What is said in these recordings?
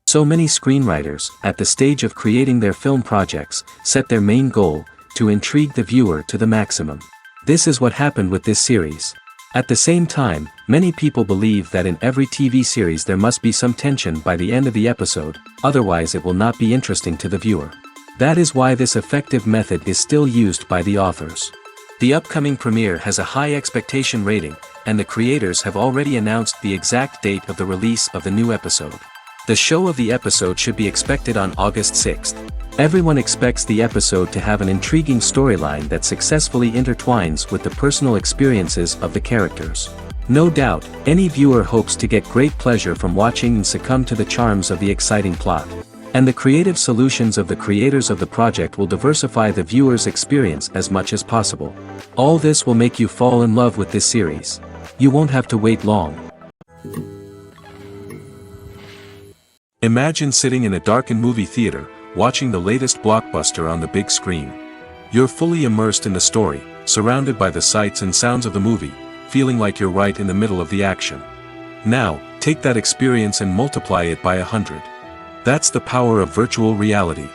So many screenwriters, at the stage of creating their film projects, set their main goal, to intrigue the viewer to the maximum. This is what happened with this series. At the same time, many people believe that in every TV series there must be some tension by the end of the episode, otherwise it will not be interesting to the viewer. That is why this effective method is still used by the authors. The upcoming premiere has a high expectation rating, and the creators have already announced the exact date of the release of the new episode. The show of the episode should be expected on August 6th. Everyone expects the episode to have an intriguing storyline that successfully intertwines with the personal experiences of the characters. No doubt, any viewer hopes to get great pleasure from watching and succumb to the charms of the exciting plot. And the creative solutions of the creators of the project will diversify the viewer's experience as much as possible. All this will make you fall in love with this series. You won't have to wait long. Imagine sitting in a darkened movie theater, watching the latest blockbuster on the big screen. You're fully immersed in the story, surrounded by the sights and sounds of the movie, feeling like you're right in the middle of the action. Now, take that experience and multiply it by 100. That's the power of virtual reality.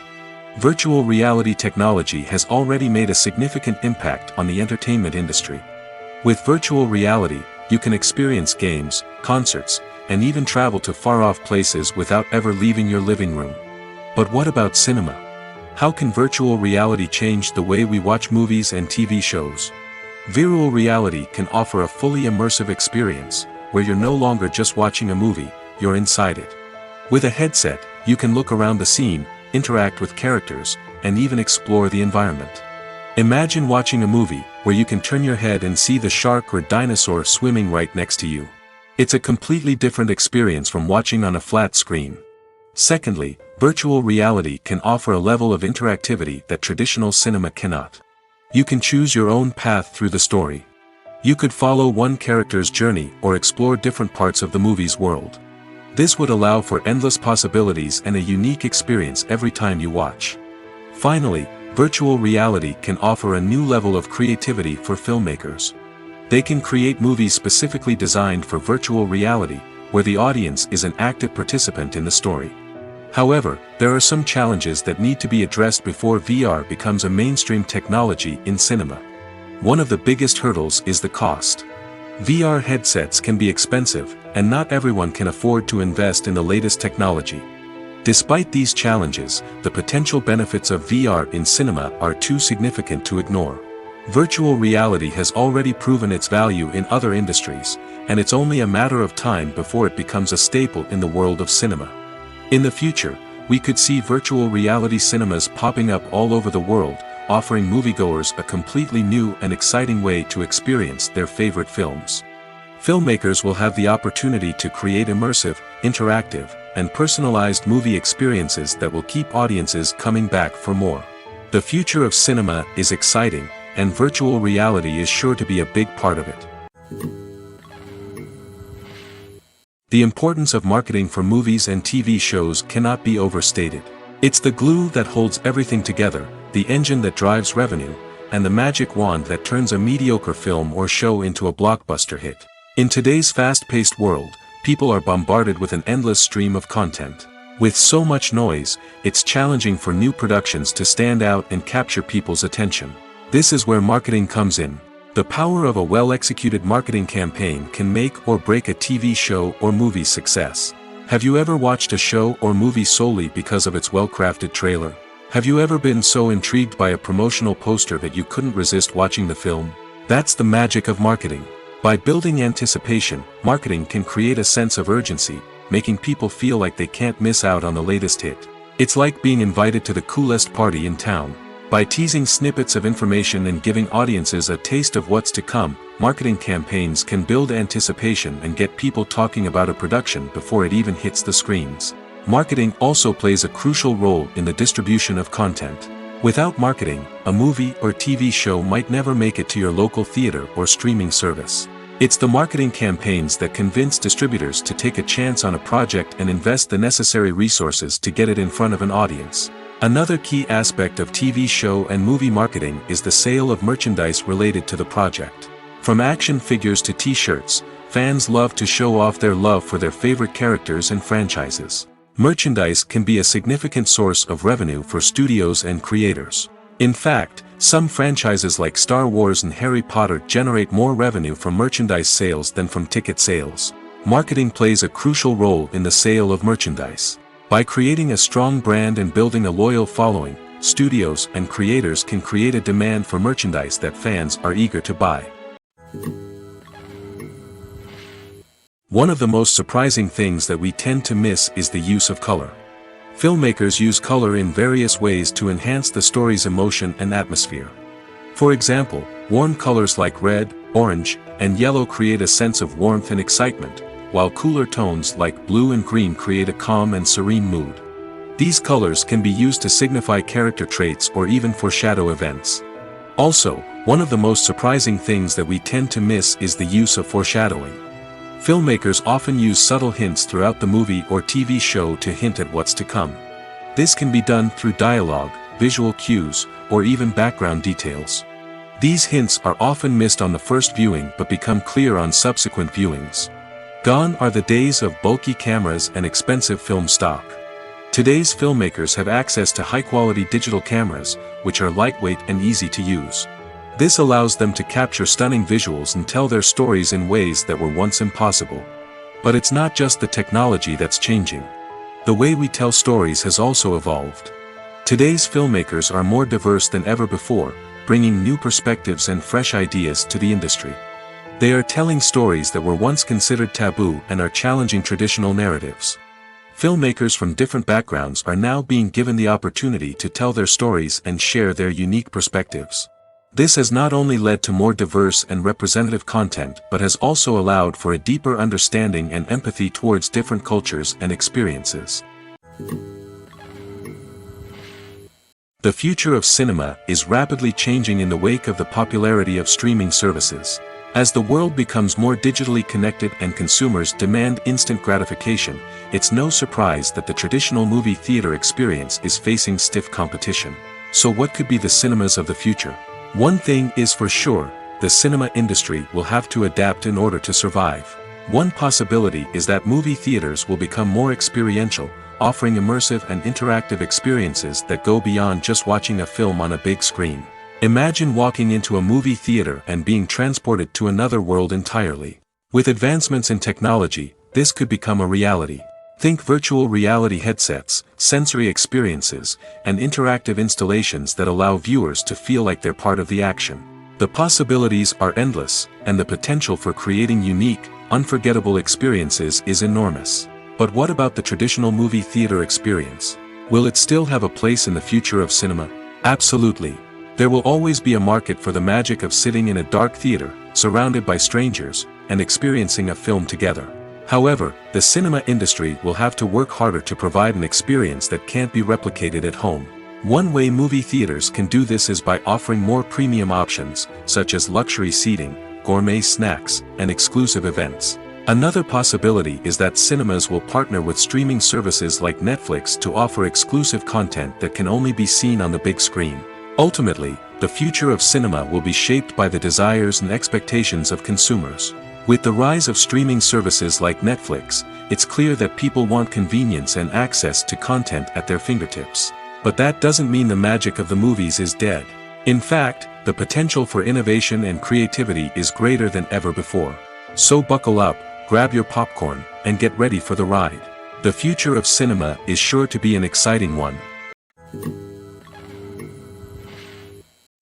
Virtual reality technology has already made a significant impact on the entertainment industry. With virtual reality, you can experience games, concerts, and even travel to far-off places without ever leaving your living room. But what about cinema? How can virtual reality change the way we watch movies and TV shows? Virtual reality can offer a fully immersive experience, where you're no longer just watching a movie, you're inside it. With a headset, you can look around the scene, interact with characters, and even explore the environment. Imagine watching a movie, where you can turn your head and see the shark or dinosaur swimming right next to you. It's a completely different experience from watching on a flat screen. Secondly, virtual reality can offer a level of interactivity that traditional cinema cannot. You can choose your own path through the story. You could follow one character's journey or explore different parts of the movie's world. This would allow for endless possibilities and a unique experience every time you watch. Finally, virtual reality can offer a new level of creativity for filmmakers. They can create movies specifically designed for virtual reality, where the audience is an active participant in the story. However, there are some challenges that need to be addressed before VR becomes a mainstream technology in cinema. One of the biggest hurdles is the cost. VR headsets can be expensive, and not everyone can afford to invest in the latest technology. Despite these challenges, the potential benefits of VR in cinema are too significant to ignore. Virtual reality has already proven its value in other industries, and it's only a matter of time before it becomes a staple in the world of cinema. In the future, we could see virtual reality cinemas popping up all over the world, offering moviegoers a completely new and exciting way to experience their favorite films. Filmmakers will have the opportunity to create immersive, interactive, and personalized movie experiences that will keep audiences coming back for more. The future of cinema is exciting, and virtual reality is sure to be a big part of it. The importance of marketing for movies and TV shows cannot be overstated. It's the glue that holds everything together, the engine that drives revenue, and the magic wand that turns a mediocre film or show into a blockbuster hit. In today's fast-paced world, people are bombarded with an endless stream of content. With so much noise, it's challenging for new productions to stand out and capture people's attention. This is where marketing comes in. The power of a well-executed marketing campaign can make or break a TV show or movie's success. Have you ever watched a show or movie solely because of its well-crafted trailer? Have you ever been so intrigued by a promotional poster that you couldn't resist watching the film? That's the magic of marketing. By building anticipation, marketing can create a sense of urgency, making people feel like they can't miss out on the latest hit. It's like being invited to the coolest party in town. By teasing snippets of information and giving audiences a taste of what's to come, marketing campaigns can build anticipation and get people talking about a production before it even hits the screens. Marketing also plays a crucial role in the distribution of content. Without marketing, a movie or TV show might never make it to your local theater or streaming service. It's the marketing campaigns that convince distributors to take a chance on a project and invest the necessary resources to get it in front of an audience. Another key aspect of TV show and movie marketing is the sale of merchandise related to the project. From action figures to t-shirts, fans love to show off their love for their favorite characters and franchises. Merchandise can be a significant source of revenue for studios and creators. In fact, some franchises like Star Wars and Harry Potter generate more revenue from merchandise sales than from ticket sales. Marketing plays a crucial role in the sale of merchandise. By creating a strong brand and building a loyal following, studios and creators can create a demand for merchandise that fans are eager to buy. One of the most surprising things that we tend to miss is the use of color. Filmmakers use color in various ways to enhance the story's emotion and atmosphere. For example, warm colors like red, orange, and yellow create a sense of warmth and excitement, while cooler tones like blue and green create a calm and serene mood. These colors can be used to signify character traits or even foreshadow events. Also, one of the most surprising things that we tend to miss is the use of foreshadowing. Filmmakers often use subtle hints throughout the movie or TV show to hint at what's to come. This can be done through dialogue, visual cues, or even background details. These hints are often missed on the first viewing but become clear on subsequent viewings. Gone are the days of bulky cameras and expensive film stock. Today's filmmakers have access to high-quality digital cameras, which are lightweight and easy to use. This allows them to capture stunning visuals and tell their stories in ways that were once impossible. But it's not just the technology that's changing. The way we tell stories has also evolved. Today's filmmakers are more diverse than ever before, bringing new perspectives and fresh ideas to the industry. They are telling stories that were once considered taboo and are challenging traditional narratives. Filmmakers from different backgrounds are now being given the opportunity to tell their stories and share their unique perspectives. This has not only led to more diverse and representative content but has also allowed for a deeper understanding and empathy towards different cultures and experiences. The future of cinema is rapidly changing in the wake of the popularity of streaming services. As the world becomes more digitally connected and consumers demand instant gratification, it's no surprise that the traditional movie theater experience is facing stiff competition. So what could be the cinemas of the future? One thing is for sure, the cinema industry will have to adapt in order to survive. One possibility is that movie theaters will become more experiential, offering immersive and interactive experiences that go beyond just watching a film on a big screen. Imagine walking into a movie theater and being transported to another world entirely. With advancements in technology, this could become a reality. Think virtual reality headsets, sensory experiences, and interactive installations that allow viewers to feel like they're part of the action. The possibilities are endless, and the potential for creating unique, unforgettable experiences is enormous. But what about the traditional movie theater experience? Will it still have a place in the future of cinema? Absolutely. There will always be a market for the magic of sitting in a dark theater, surrounded by strangers, and experiencing a film together. However, the cinema industry will have to work harder to provide an experience that can't be replicated at home. One way movie theaters can do this is by offering more premium options, such as luxury seating, gourmet snacks, and exclusive events. Another possibility is that cinemas will partner with streaming services like Netflix to offer exclusive content that can only be seen on the big screen. Ultimately, the future of cinema will be shaped by the desires and expectations of consumers. With the rise of streaming services like Netflix, it's clear that people want convenience and access to content at their fingertips. But that doesn't mean the magic of the movies is dead. In fact, the potential for innovation and creativity is greater than ever before. So buckle up, grab your popcorn, and get ready for the ride. The future of cinema is sure to be an exciting one.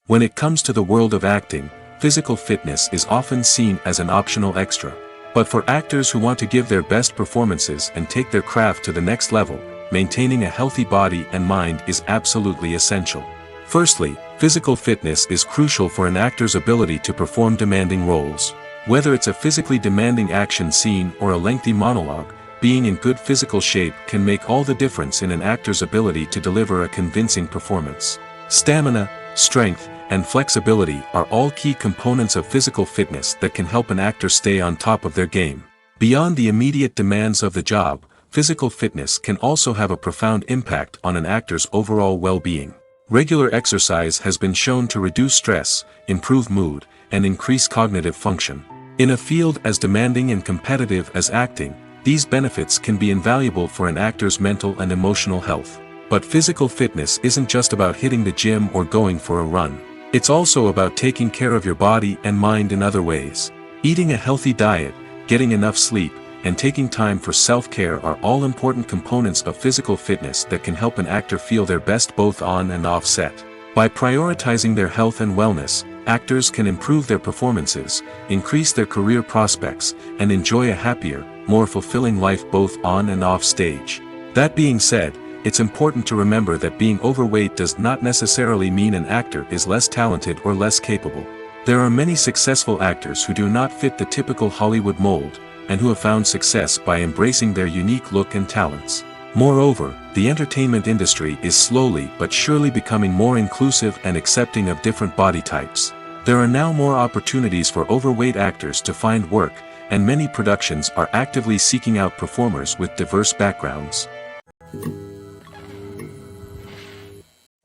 When it comes to the world of acting, physical fitness is often seen as an optional extra. But for actors who want to give their best performances and take their craft to the next level, maintaining a healthy body and mind is absolutely essential. Firstly, physical fitness is crucial for an actor's ability to perform demanding roles. Whether it's a physically demanding action scene or a lengthy monologue, being in good physical shape can make all the difference in an actor's ability to deliver a convincing performance. Stamina, strength, and flexibility are all key components of physical fitness that can help an actor stay on top of their game. Beyond the immediate demands of the job, physical fitness can also have a profound impact on an actor's overall well-being. Regular exercise has been shown to reduce stress, improve mood, and increase cognitive function. In a field as demanding and competitive as acting, these benefits can be invaluable for an actor's mental and emotional health. But physical fitness isn't just about hitting the gym or going for a run. It's also about taking care of your body and mind in other ways. Eating a healthy diet, getting enough sleep, and taking time for self-care are all important components of physical fitness that can help an actor feel their best both on and off set. By prioritizing their health and wellness, actors can improve their performances, increase their career prospects, and enjoy a happier, more fulfilling life both on and off stage. That being said, it's important to remember that being overweight does not necessarily mean an actor is less talented or less capable. There are many successful actors who do not fit the typical Hollywood mold, and who have found success by embracing their unique look and talents. Moreover, the entertainment industry is slowly but surely becoming more inclusive and accepting of different body types. There are now more opportunities for overweight actors to find work, and many productions are actively seeking out performers with diverse backgrounds.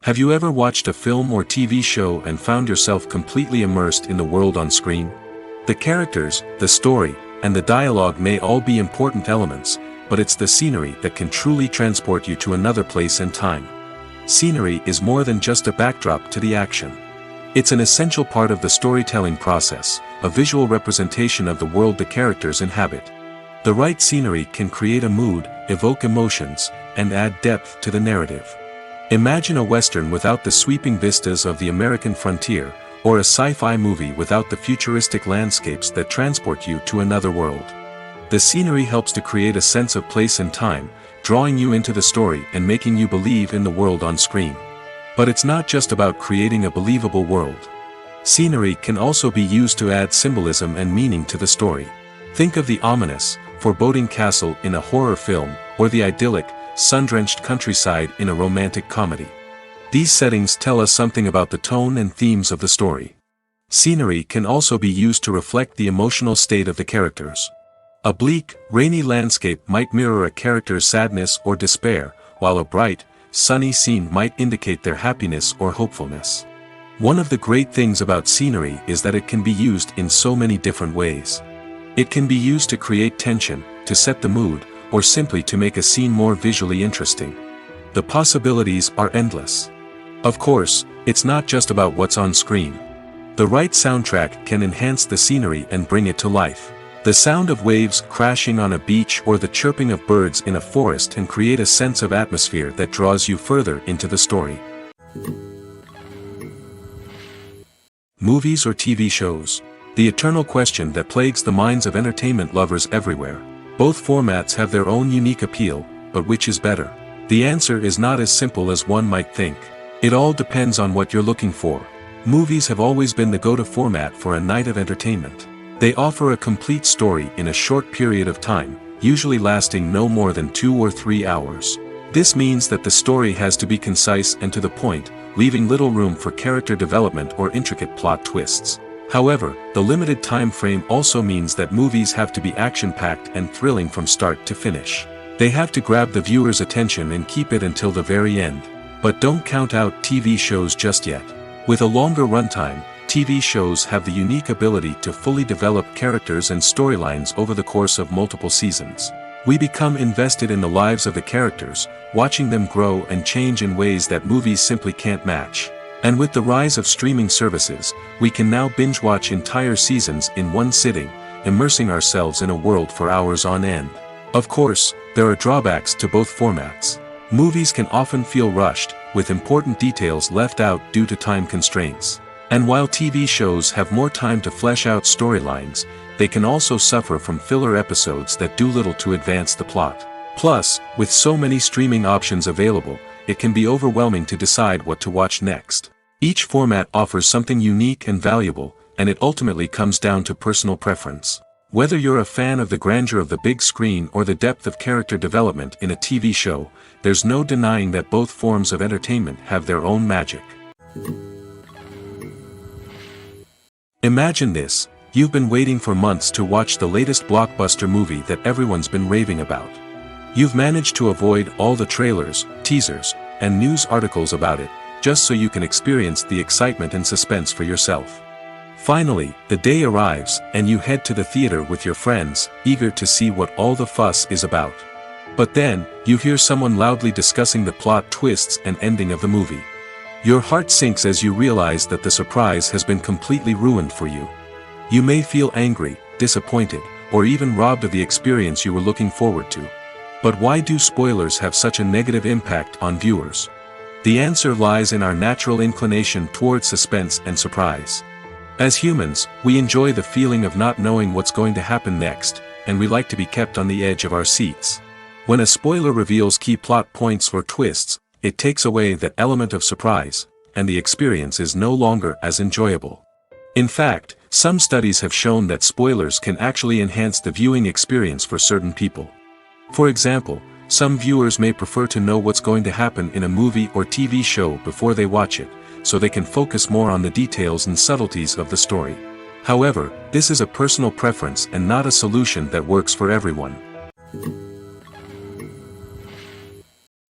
Have you ever watched a film or TV show and found yourself completely immersed in the world on screen? The characters, the story, and the dialogue may all be important elements, but it's the scenery that can truly transport you to another place and time. Scenery is more than just a backdrop to the action. It's an essential part of the storytelling process, a visual representation of the world the characters inhabit. The right scenery can create a mood, evoke emotions, and add depth to the narrative. Imagine a Western without the sweeping vistas of the American frontier, or a sci-fi movie without the futuristic landscapes that transport you to another world. The scenery helps to create a sense of place and time, drawing you into the story and making you believe in the world on screen. But it's not just about creating a believable world. Scenery can also be used to add symbolism and meaning to the story. Think of the ominous, foreboding castle in a horror film, or the idyllic, sun-drenched countryside in a romantic comedy. These settings tell us something about the tone and themes of the story. Scenery can also be used to reflect the emotional state of the characters. A bleak, rainy landscape might mirror a character's sadness or despair, while a bright, sunny scene might indicate their happiness or hopefulness. One of the great things about scenery is that it can be used in so many different ways. It can be used to create tension, to set the mood, or simply to make a scene more visually interesting. The possibilities are endless. Of course, it's not just about what's on screen. The right soundtrack can enhance the scenery and bring it to life. The sound of waves crashing on a beach or the chirping of birds in a forest can create a sense of atmosphere that draws you further into the story. Movies or TV shows? The eternal question that plagues the minds of entertainment lovers everywhere. Both formats have their own unique appeal, but which is better? The answer is not as simple as one might think. It all depends on what you're looking for. Movies have always been the go-to format for a night of entertainment. They offer a complete story in a short period of time, usually lasting no more than 2 or 3 hours. This means that the story has to be concise and to the point, leaving little room for character development or intricate plot twists. However, the limited time frame also means that movies have to be action-packed and thrilling from start to finish. They have to grab the viewer's attention and keep it until the very end. But don't count out TV shows just yet. With a longer runtime, TV shows have the unique ability to fully develop characters and storylines over the course of multiple seasons. We become invested in the lives of the characters, watching them grow and change in ways that movies simply can't match. And with the rise of streaming services, we can now binge-watch entire seasons in one sitting, immersing ourselves in a world for hours on end. Of course, there are drawbacks to both formats. Movies can often feel rushed, with important details left out due to time constraints. And while TV shows have more time to flesh out storylines, they can also suffer from filler episodes that do little to advance the plot. Plus, with so many streaming options available, it can be overwhelming to decide what to watch next. Each format offers something unique and valuable, and it ultimately comes down to personal preference. Whether you're a fan of the grandeur of the big screen or the depth of character development in a TV show, there's no denying that both forms of entertainment have their own magic. Imagine this: you've been waiting for months to watch the latest blockbuster movie that everyone's been raving about. You've managed to avoid all the trailers, teasers, and news articles about it, just so you can experience the excitement and suspense for yourself. Finally, the day arrives, and you head to the theater with your friends, eager to see what all the fuss is about. But then, you hear someone loudly discussing the plot twists and ending of the movie. Your heart sinks as you realize that the surprise has been completely ruined for you. You may feel angry, disappointed, or even robbed of the experience you were looking forward to. But why do spoilers have such a negative impact on viewers? The answer lies in our natural inclination toward suspense and surprise. As humans, we enjoy the feeling of not knowing what's going to happen next, and we like to be kept on the edge of our seats. When a spoiler reveals key plot points or twists, it takes away that element of surprise, and the experience is no longer as enjoyable. In fact, some studies have shown that spoilers can actually enhance the viewing experience for certain people. For example, some viewers may prefer to know what's going to happen in a movie or TV show before they watch it, so they can focus more on the details and subtleties of the story. However, this is a personal preference and not a solution that works for everyone.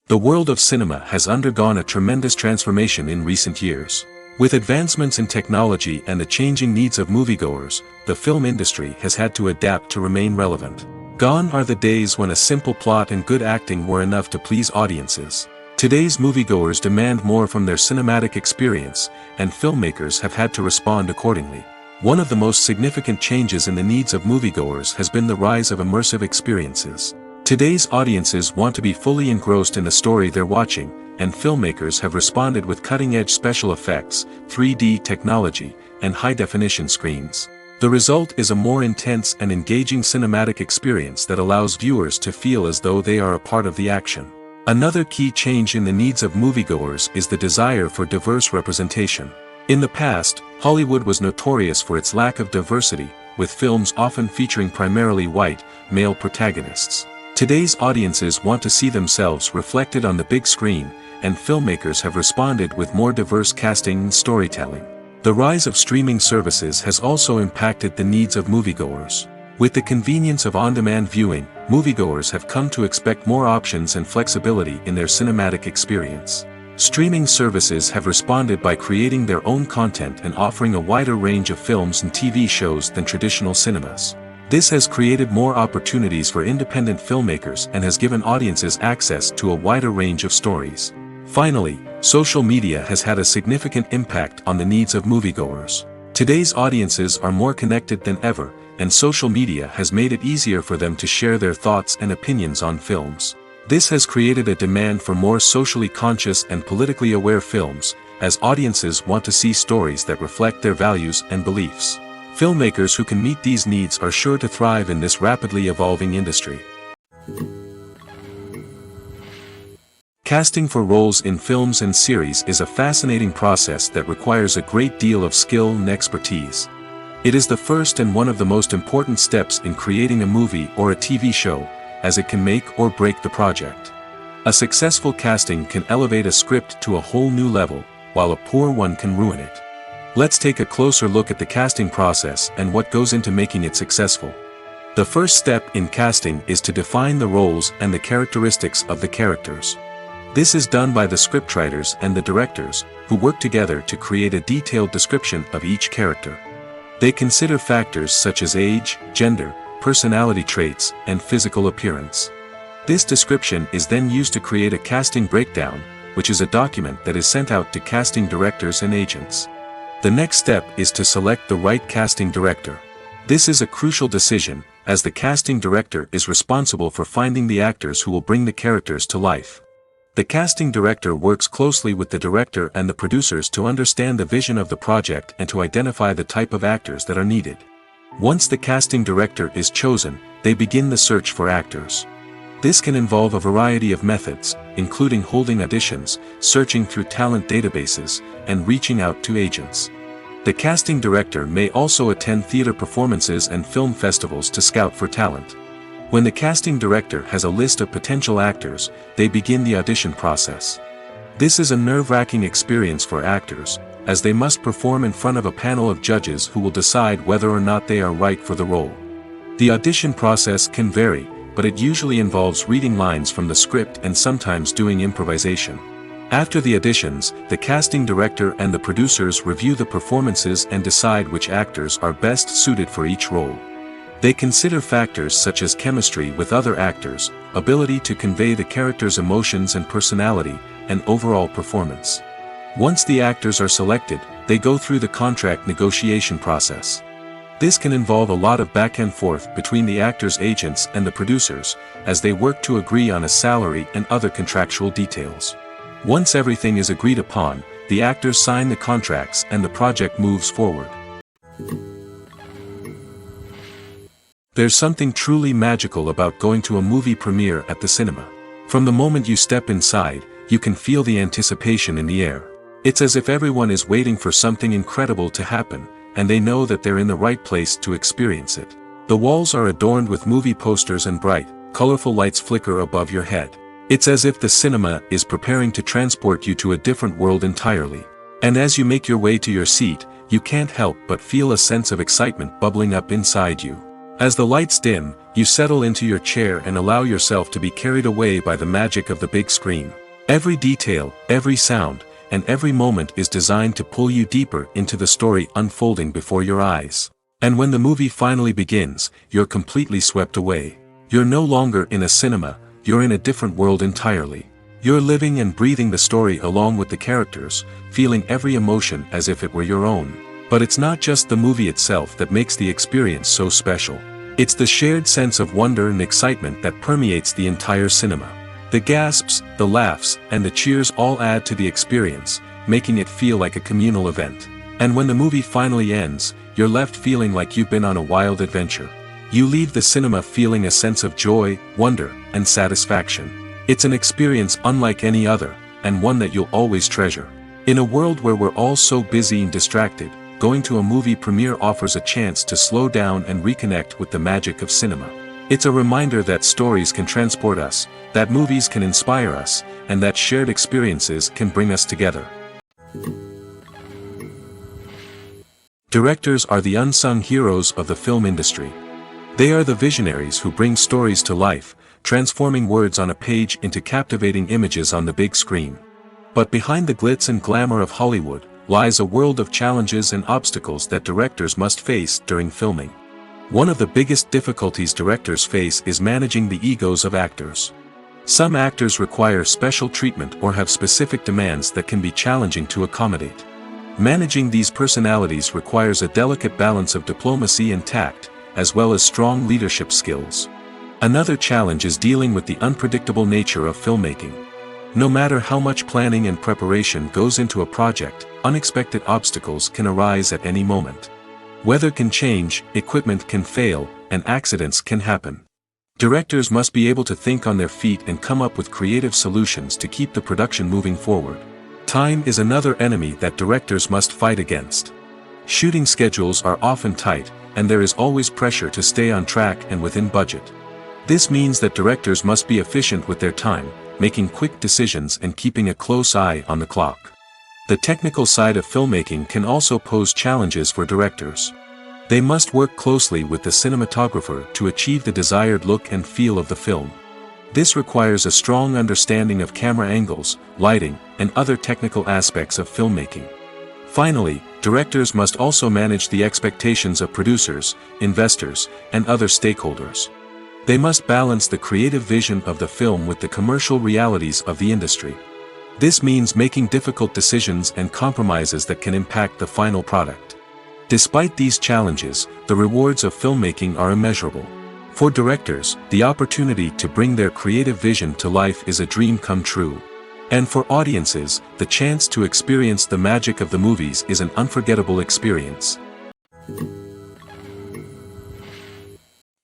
The world of cinema has undergone a tremendous transformation in recent years. With advancements in technology and the changing needs of moviegoers, the film industry has had to adapt to remain relevant. Gone are the days when a simple plot and good acting were enough to please audiences. Today's moviegoers demand more from their cinematic experience, and filmmakers have had to respond accordingly. One of the most significant changes in the needs of moviegoers has been the rise of immersive experiences. Today's audiences want to be fully engrossed in the story they're watching, and filmmakers have responded with cutting-edge special effects, 3D technology, and high-definition screens. The result is a more intense and engaging cinematic experience that allows viewers to feel as though they are a part of the action. Another key change in the needs of moviegoers is the desire for diverse representation. In the past, Hollywood was notorious for its lack of diversity, with films often featuring primarily white, male protagonists. Today's audiences want to see themselves reflected on the big screen, and filmmakers have responded with more diverse casting and storytelling. The rise of streaming services has also impacted the needs of moviegoers. With the convenience of on-demand viewing, moviegoers have come to expect more options and flexibility in their cinematic experience. Streaming services have responded by creating their own content and offering a wider range of films and TV shows than traditional cinemas. This has created more opportunities for independent filmmakers and has given audiences access to a wider range of stories. Finally, social media has had a significant impact on the needs of moviegoers. Today's audiences are more connected than ever, and social media has made it easier for them to share their thoughts and opinions on films. This has created a demand for more socially conscious and politically aware films, as audiences want to see stories that reflect their values and beliefs. Filmmakers who can meet these needs are sure to thrive in this rapidly evolving industry. Casting for roles in films and series is a fascinating process that requires a great deal of skill and expertise. It is the first and one of the most important steps in creating a movie or a TV show, as it can make or break the project. A successful casting can elevate a script to a whole new level, while a poor one can ruin it. Let's take a closer look at the casting process and what goes into making it successful. The first step in casting is to define the roles and the characteristics of the characters. This is done by the scriptwriters and the directors, who work together to create a detailed description of each character. They consider factors such as age, gender, personality traits, and physical appearance. This description is then used to create a casting breakdown, which is a document that is sent out to casting directors and agents. The next step is to select the right casting director. This is a crucial decision, as the casting director is responsible for finding the actors who will bring the characters to life. The casting director works closely with the director and the producers to understand the vision of the project and to identify the type of actors that are needed. Once the casting director is chosen, they begin the search for actors. This can involve a variety of methods, including holding auditions, searching through talent databases, and reaching out to agents. The casting director may also attend theater performances and film festivals to scout for talent. When the casting director has a list of potential actors, they begin the audition process. This is a nerve-wracking experience for actors, as they must perform in front of a panel of judges who will decide whether or not they are right for the role. The audition process can vary, but it usually involves reading lines from the script and sometimes doing improvisation. After the auditions, the casting director and the producers review the performances and decide which actors are best suited for each role. They consider factors such as chemistry with other actors, ability to convey the character's emotions and personality, and overall performance. Once the actors are selected, they go through the contract negotiation process. This can involve a lot of back and forth between the actors' agents and the producers, as they work to agree on a salary and other contractual details. Once everything is agreed upon, the actors sign the contracts and the project moves forward. There's something truly magical about going to a movie premiere at the cinema. From the moment you step inside, you can feel the anticipation in the air. It's as if everyone is waiting for something incredible to happen, and they know that they're in the right place to experience it. The walls are adorned with movie posters and bright, colorful lights flicker above your head. It's as if the cinema is preparing to transport you to a different world entirely. And as you make your way to your seat, you can't help but feel a sense of excitement bubbling up inside you. As the lights dim, you settle into your chair and allow yourself to be carried away by the magic of the big screen. Every detail, every sound, and every moment is designed to pull you deeper into the story unfolding before your eyes. And when the movie finally begins, you're completely swept away. You're no longer in a cinema, you're in a different world entirely. You're living and breathing the story along with the characters, feeling every emotion as if it were your own. But it's not just the movie itself that makes the experience so special. It's the shared sense of wonder and excitement that permeates the entire cinema. The gasps, the laughs, and the cheers all add to the experience, making it feel like a communal event. And when the movie finally ends, you're left feeling like you've been on a wild adventure. You leave the cinema feeling a sense of joy, wonder, and satisfaction. It's an experience unlike any other, and one that you'll always treasure. In a world where we're all so busy and distracted, going to a movie premiere offers a chance to slow down and reconnect with the magic of cinema. It's a reminder that stories can transport us, that movies can inspire us, and that shared experiences can bring us together. Directors are the unsung heroes of the film industry. They are the visionaries who bring stories to life, transforming words on a page into captivating images on the big screen. But behind the glitz and glamour of Hollywood, lies a world of challenges and obstacles that directors must face during filming. One of the biggest difficulties directors face is managing the egos of actors. Some actors require special treatment or have specific demands that can be challenging to accommodate. Managing these personalities requires a delicate balance of diplomacy and tact, as well as strong leadership skills. Another challenge is dealing with the unpredictable nature of filmmaking. No matter how much planning and preparation goes into a project, unexpected obstacles can arise at any moment. Weather can change, equipment can fail, and accidents can happen. Directors must be able to think on their feet and come up with creative solutions to keep the production moving forward. Time is another enemy that directors must fight against. Shooting schedules are often tight, and there is always pressure to stay on track and within budget. This means that directors must be efficient with their time, making quick decisions and keeping a close eye on the clock. The technical side of filmmaking can also pose challenges for directors. They must work closely with the cinematographer to achieve the desired look and feel of the film. This requires a strong understanding of camera angles, lighting, and other technical aspects of filmmaking. Finally, directors must also manage the expectations of producers, investors, and other stakeholders. They must balance the creative vision of the film with the commercial realities of the industry. This means making difficult decisions and compromises that can impact the final product. Despite these challenges, the rewards of filmmaking are immeasurable. For directors, the opportunity to bring their creative vision to life is a dream come true. And for audiences, the chance to experience the magic of the movies is an unforgettable experience.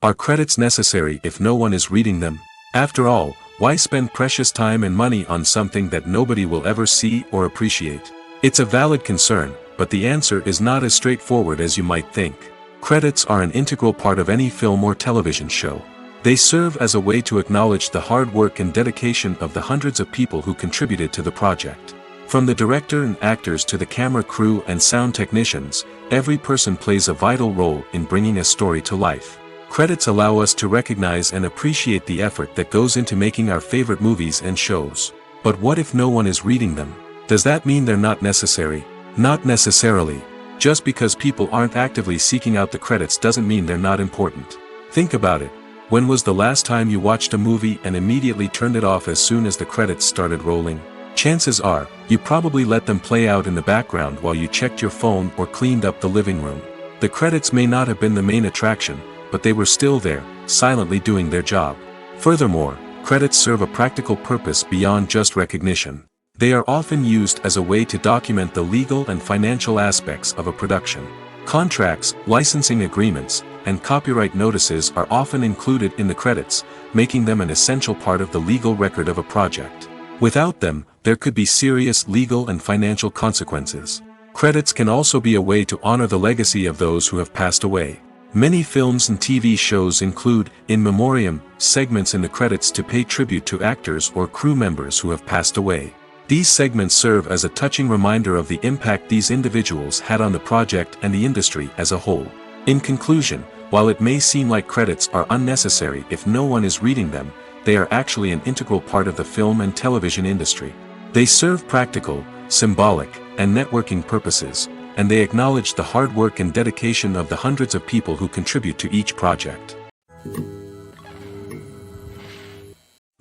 Are credits necessary if no one is reading them? After all, why spend precious time and money on something that nobody will ever see or appreciate? It's a valid concern, but the answer is not as straightforward as you might think. Credits are an integral part of any film or television show. They serve as a way to acknowledge the hard work and dedication of the hundreds of people who contributed to the project. From the director and actors to the camera crew and sound technicians, every person plays a vital role in bringing a story to life. Credits allow us to recognize and appreciate the effort that goes into making our favorite movies and shows. But what if no one is reading them? Does that mean they're not necessary? Not necessarily. Just because people aren't actively seeking out the credits doesn't mean they're not important. Think about it. When was the last time you watched a movie and immediately turned it off as soon as the credits started rolling? Chances are, you probably let them play out in the background while you checked your phone or cleaned up the living room. The credits may not have been the main attraction, but they were still there, silently doing their job. Furthermore, credits serve a practical purpose beyond just recognition. They are often used as a way to document the legal and financial aspects of a production. Contracts, licensing agreements, and copyright notices are often included in the credits, making them an essential part of the legal record of a project. Without them, there could be serious legal and financial consequences. Credits can also be a way to honor the legacy of those who have passed away. Many films and TV shows include, in memoriam, segments in the credits to pay tribute to actors or crew members who have passed away. These segments serve as a touching reminder of the impact these individuals had on the project and the industry as a whole. In conclusion, while it may seem like credits are unnecessary if no one is reading them, they are actually an integral part of the film and television industry. They serve practical, symbolic, and networking purposes, and they acknowledge the hard work and dedication of the hundreds of people who contribute to each project.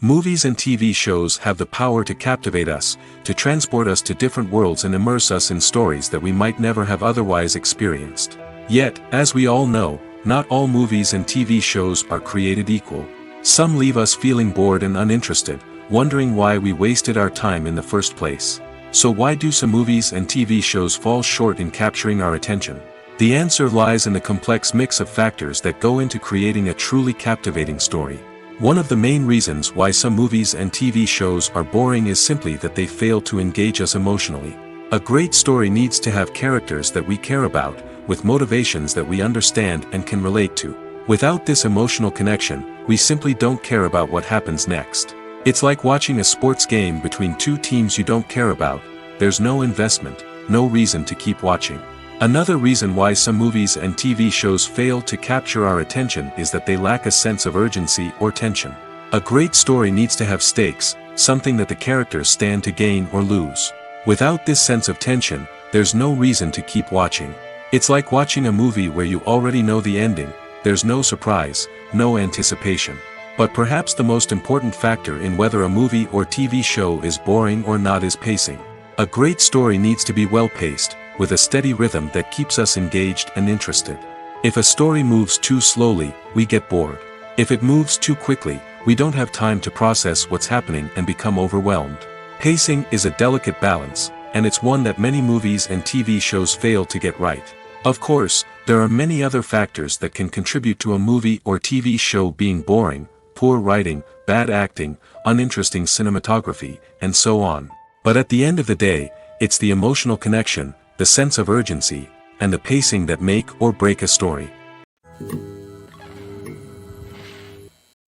Movies and TV shows have the power to captivate us, to transport us to different worlds and immerse us in stories that we might never have otherwise experienced. Yet, as we all know, not all movies and TV shows are created equal. Some leave us feeling bored and uninterested, wondering why we wasted our time in the first place. So why do some movies and TV shows fall short in capturing our attention? The answer lies in the complex mix of factors that go into creating a truly captivating story. One of the main reasons why some movies and TV shows are boring is simply that they fail to engage us emotionally. A great story needs to have characters that we care about, with motivations that we understand and can relate to. Without this emotional connection, we simply don't care about what happens next. It's like watching a sports game between two teams you don't care about. There's no investment, no reason to keep watching. Another reason why some movies and TV shows fail to capture our attention is that they lack a sense of urgency or tension. A great story needs to have stakes, something that the characters stand to gain or lose. Without this sense of tension, there's no reason to keep watching. It's like watching a movie where you already know the ending. There's no surprise, no anticipation. But perhaps the most important factor in whether a movie or TV show is boring or not is pacing. A great story needs to be well-paced, with a steady rhythm that keeps us engaged and interested. If a story moves too slowly, we get bored. If it moves too quickly, we don't have time to process what's happening and become overwhelmed. Pacing is a delicate balance, and it's one that many movies and TV shows fail to get right. Of course, there are many other factors that can contribute to a movie or TV show being boring: poor writing, bad acting, uninteresting cinematography, and so on. But at the end of the day, it's the emotional connection, the sense of urgency, and the pacing that make or break a story.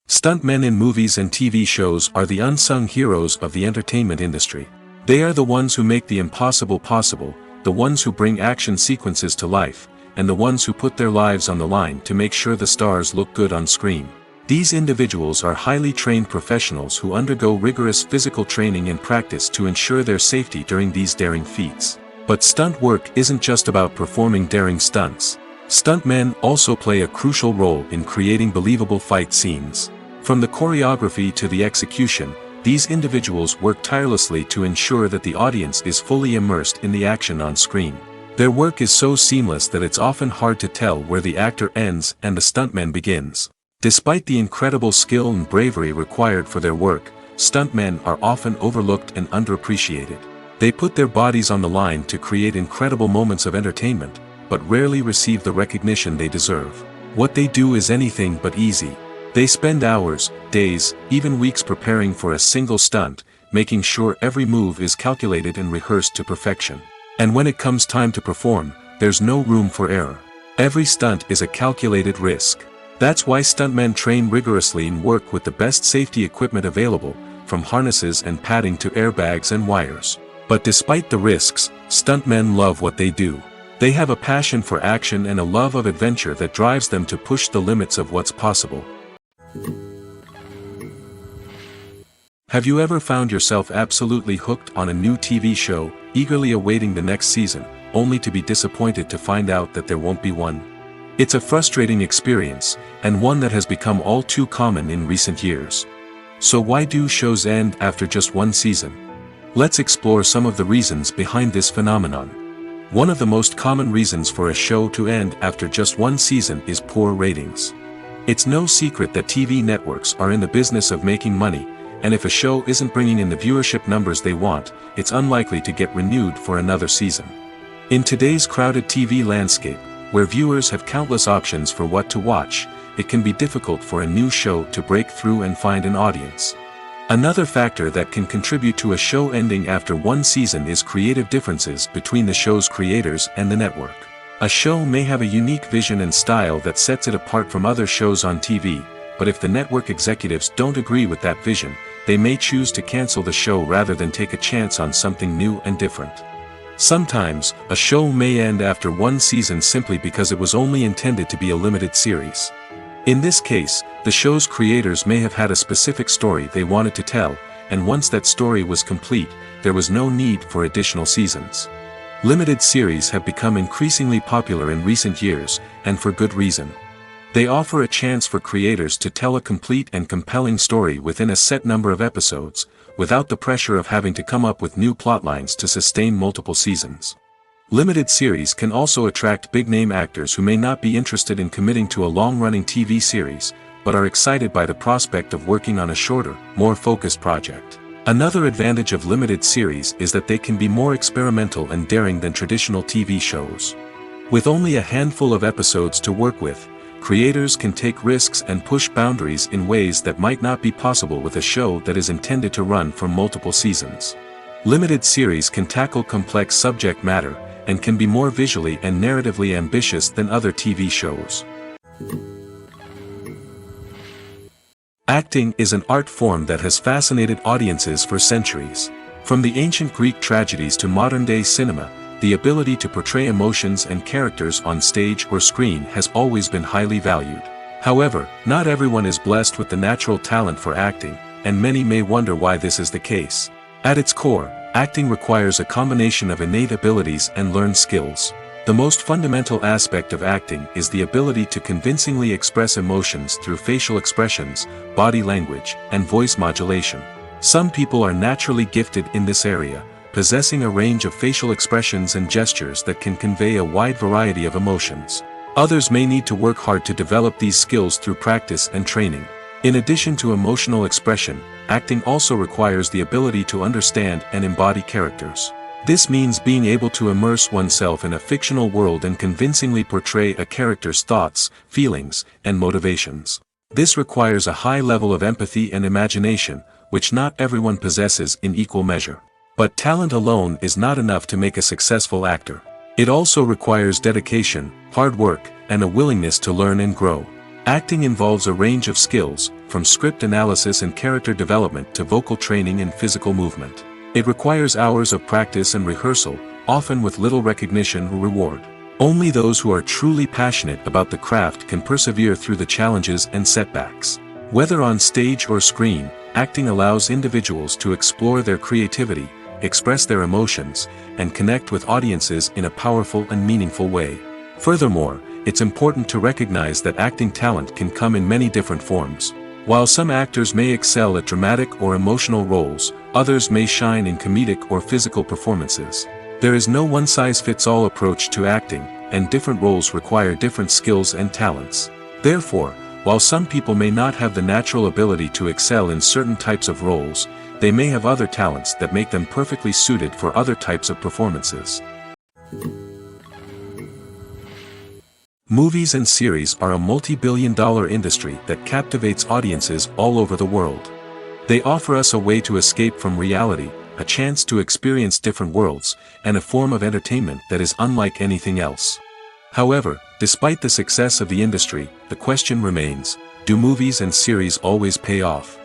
Stuntmen in movies and TV shows are the unsung heroes of the entertainment industry. They are the ones who make the impossible possible, the ones who bring action sequences to life, and the ones who put their lives on the line to make sure the stars look good on screen. These individuals are highly trained professionals who undergo rigorous physical training and practice to ensure their safety during these daring feats. But stunt work isn't just about performing daring stunts. Stuntmen also play a crucial role in creating believable fight scenes. From the choreography to the execution, these individuals work tirelessly to ensure that the audience is fully immersed in the action on screen. Their work is so seamless that it's often hard to tell where the actor ends and the stuntman begins. Despite the incredible skill and bravery required for their work, stuntmen are often overlooked and underappreciated. They put their bodies on the line to create incredible moments of entertainment, but rarely receive the recognition they deserve. What they do is anything but easy. They spend hours, days, even weeks preparing for a single stunt, making sure every move is calculated and rehearsed to perfection. And when it comes time to perform, there's no room for error. Every stunt is a calculated risk. That's why stuntmen train rigorously and work with the best safety equipment available, from harnesses and padding to airbags and wires. But despite the risks, stuntmen love what they do. They have a passion for action and a love of adventure that drives them to push the limits of what's possible. Have you ever found yourself absolutely hooked on a new TV show, eagerly awaiting the next season, only to be disappointed to find out that there won't be one? It's a frustrating experience, and one that has become all too common in recent years. So why do shows end after just one season? Let's explore some of the reasons behind this phenomenon. One of the most common reasons for a show to end after just one season is poor ratings. It's no secret that TV networks are in the business of making money, and if a show isn't bringing in the viewership numbers they want, it's unlikely to get renewed for another season. In today's crowded TV landscape, where viewers have countless options for what to watch, it can be difficult for a new show to break through and find an audience. Another factor that can contribute to a show ending after one season is creative differences between the show's creators and the network. A show may have a unique vision and style that sets it apart from other shows on TV, but if the network executives don't agree with that vision, they may choose to cancel the show rather than take a chance on something new and different. Sometimes, a show may end after one season simply because it was only intended to be a limited series. In this case, the show's creators may have had a specific story they wanted to tell, and once that story was complete, there was no need for additional seasons. Limited series have become increasingly popular in recent years, and for good reason. They offer a chance for creators to tell a complete and compelling story within a set number of episodes, without the pressure of having to come up with new plotlines to sustain multiple seasons. Limited series can also attract big-name actors who may not be interested in committing to a long-running TV series, but are excited by the prospect of working on a shorter, more focused project. Another advantage of limited series is that they can be more experimental and daring than traditional TV shows. With only a handful of episodes to work with, creators can take risks and push boundaries in ways that might not be possible with a show that is intended to run for multiple seasons. Limited series can tackle complex subject matter, and can be more visually and narratively ambitious than other TV shows. Acting is an art form that has fascinated audiences for centuries. From the ancient Greek tragedies to modern-day cinema, the ability to portray emotions and characters on stage or screen has always been highly valued. However, not everyone is blessed with the natural talent for acting, and many may wonder why this is the case. At its core, acting requires a combination of innate abilities and learned skills. The most fundamental aspect of acting is the ability to convincingly express emotions through facial expressions, body language, and voice modulation. Some people are naturally gifted in this area, possessing a range of facial expressions and gestures that can convey a wide variety of emotions. Others may need to work hard to develop these skills through practice and training. In addition to emotional expression, acting also requires the ability to understand and embody characters. This means being able to immerse oneself in a fictional world and convincingly portray a character's thoughts, feelings, and motivations. This requires a high level of empathy and imagination, which not everyone possesses in equal measure. But talent alone is not enough to make a successful actor. It also requires dedication, hard work, and a willingness to learn and grow. Acting involves a range of skills, from script analysis and character development to vocal training and physical movement. It requires hours of practice and rehearsal, often with little recognition or reward. Only those who are truly passionate about the craft can persevere through the challenges and setbacks. Whether on stage or screen, acting allows individuals to explore their creativity, express their emotions, and connect with audiences in a powerful and meaningful way. Furthermore, it's important to recognize that acting talent can come in many different forms. While some actors may excel at dramatic or emotional roles, others may shine in comedic or physical performances. There is no one-size-fits-all approach to acting, and different roles require different skills and talents. Therefore, While some people may not have the natural ability to excel in certain types of roles, they may have other talents that make them perfectly suited for other types of performances. Movies and series are a multi-billion-dollar industry that captivates audiences all over the world. They offer us a way to escape from reality, a chance to experience different worlds, and a form of entertainment that is unlike anything else. However, despite the success of the industry, the question remains, do movies and series always pay off?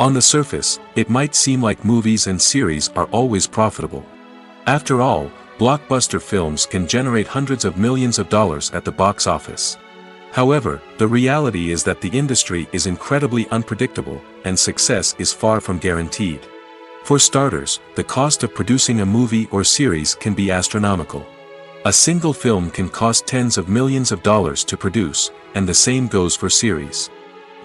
On the surface, it might seem like movies and series are always profitable. After all, blockbuster films can generate hundreds of millions of dollars at the box office. However, the reality is that the industry is incredibly unpredictable, and success is far from guaranteed. For starters, the cost of producing a movie or series can be astronomical. A single film can cost tens of millions of dollars to produce, and the same goes for series.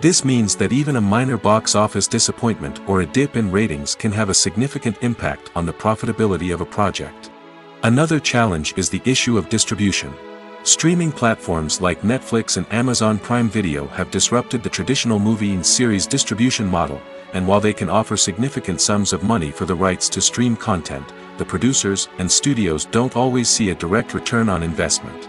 This means that even a minor box office disappointment or a dip in ratings can have a significant impact on the profitability of a project. Another challenge is the issue of distribution. Streaming platforms like Netflix and Amazon Prime Video have disrupted the traditional movie and series distribution model, and while they can offer significant sums of money for the rights to stream content, the producers and studios don't always see a direct return on investment.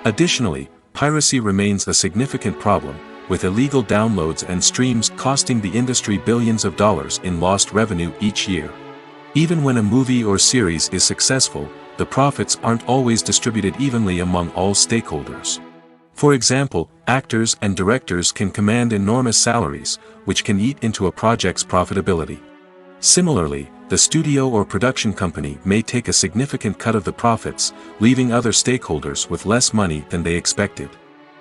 Additionally, piracy remains a significant problem, with illegal downloads and streams costing the industry billions of dollars in lost revenue each year. Even when a movie or series is successful, the profits aren't always distributed evenly among all stakeholders. For example, actors and directors can command enormous salaries, which can eat into a project's profitability. Similarly, the studio or production company may take a significant cut of the profits, leaving other stakeholders with less money than they expected.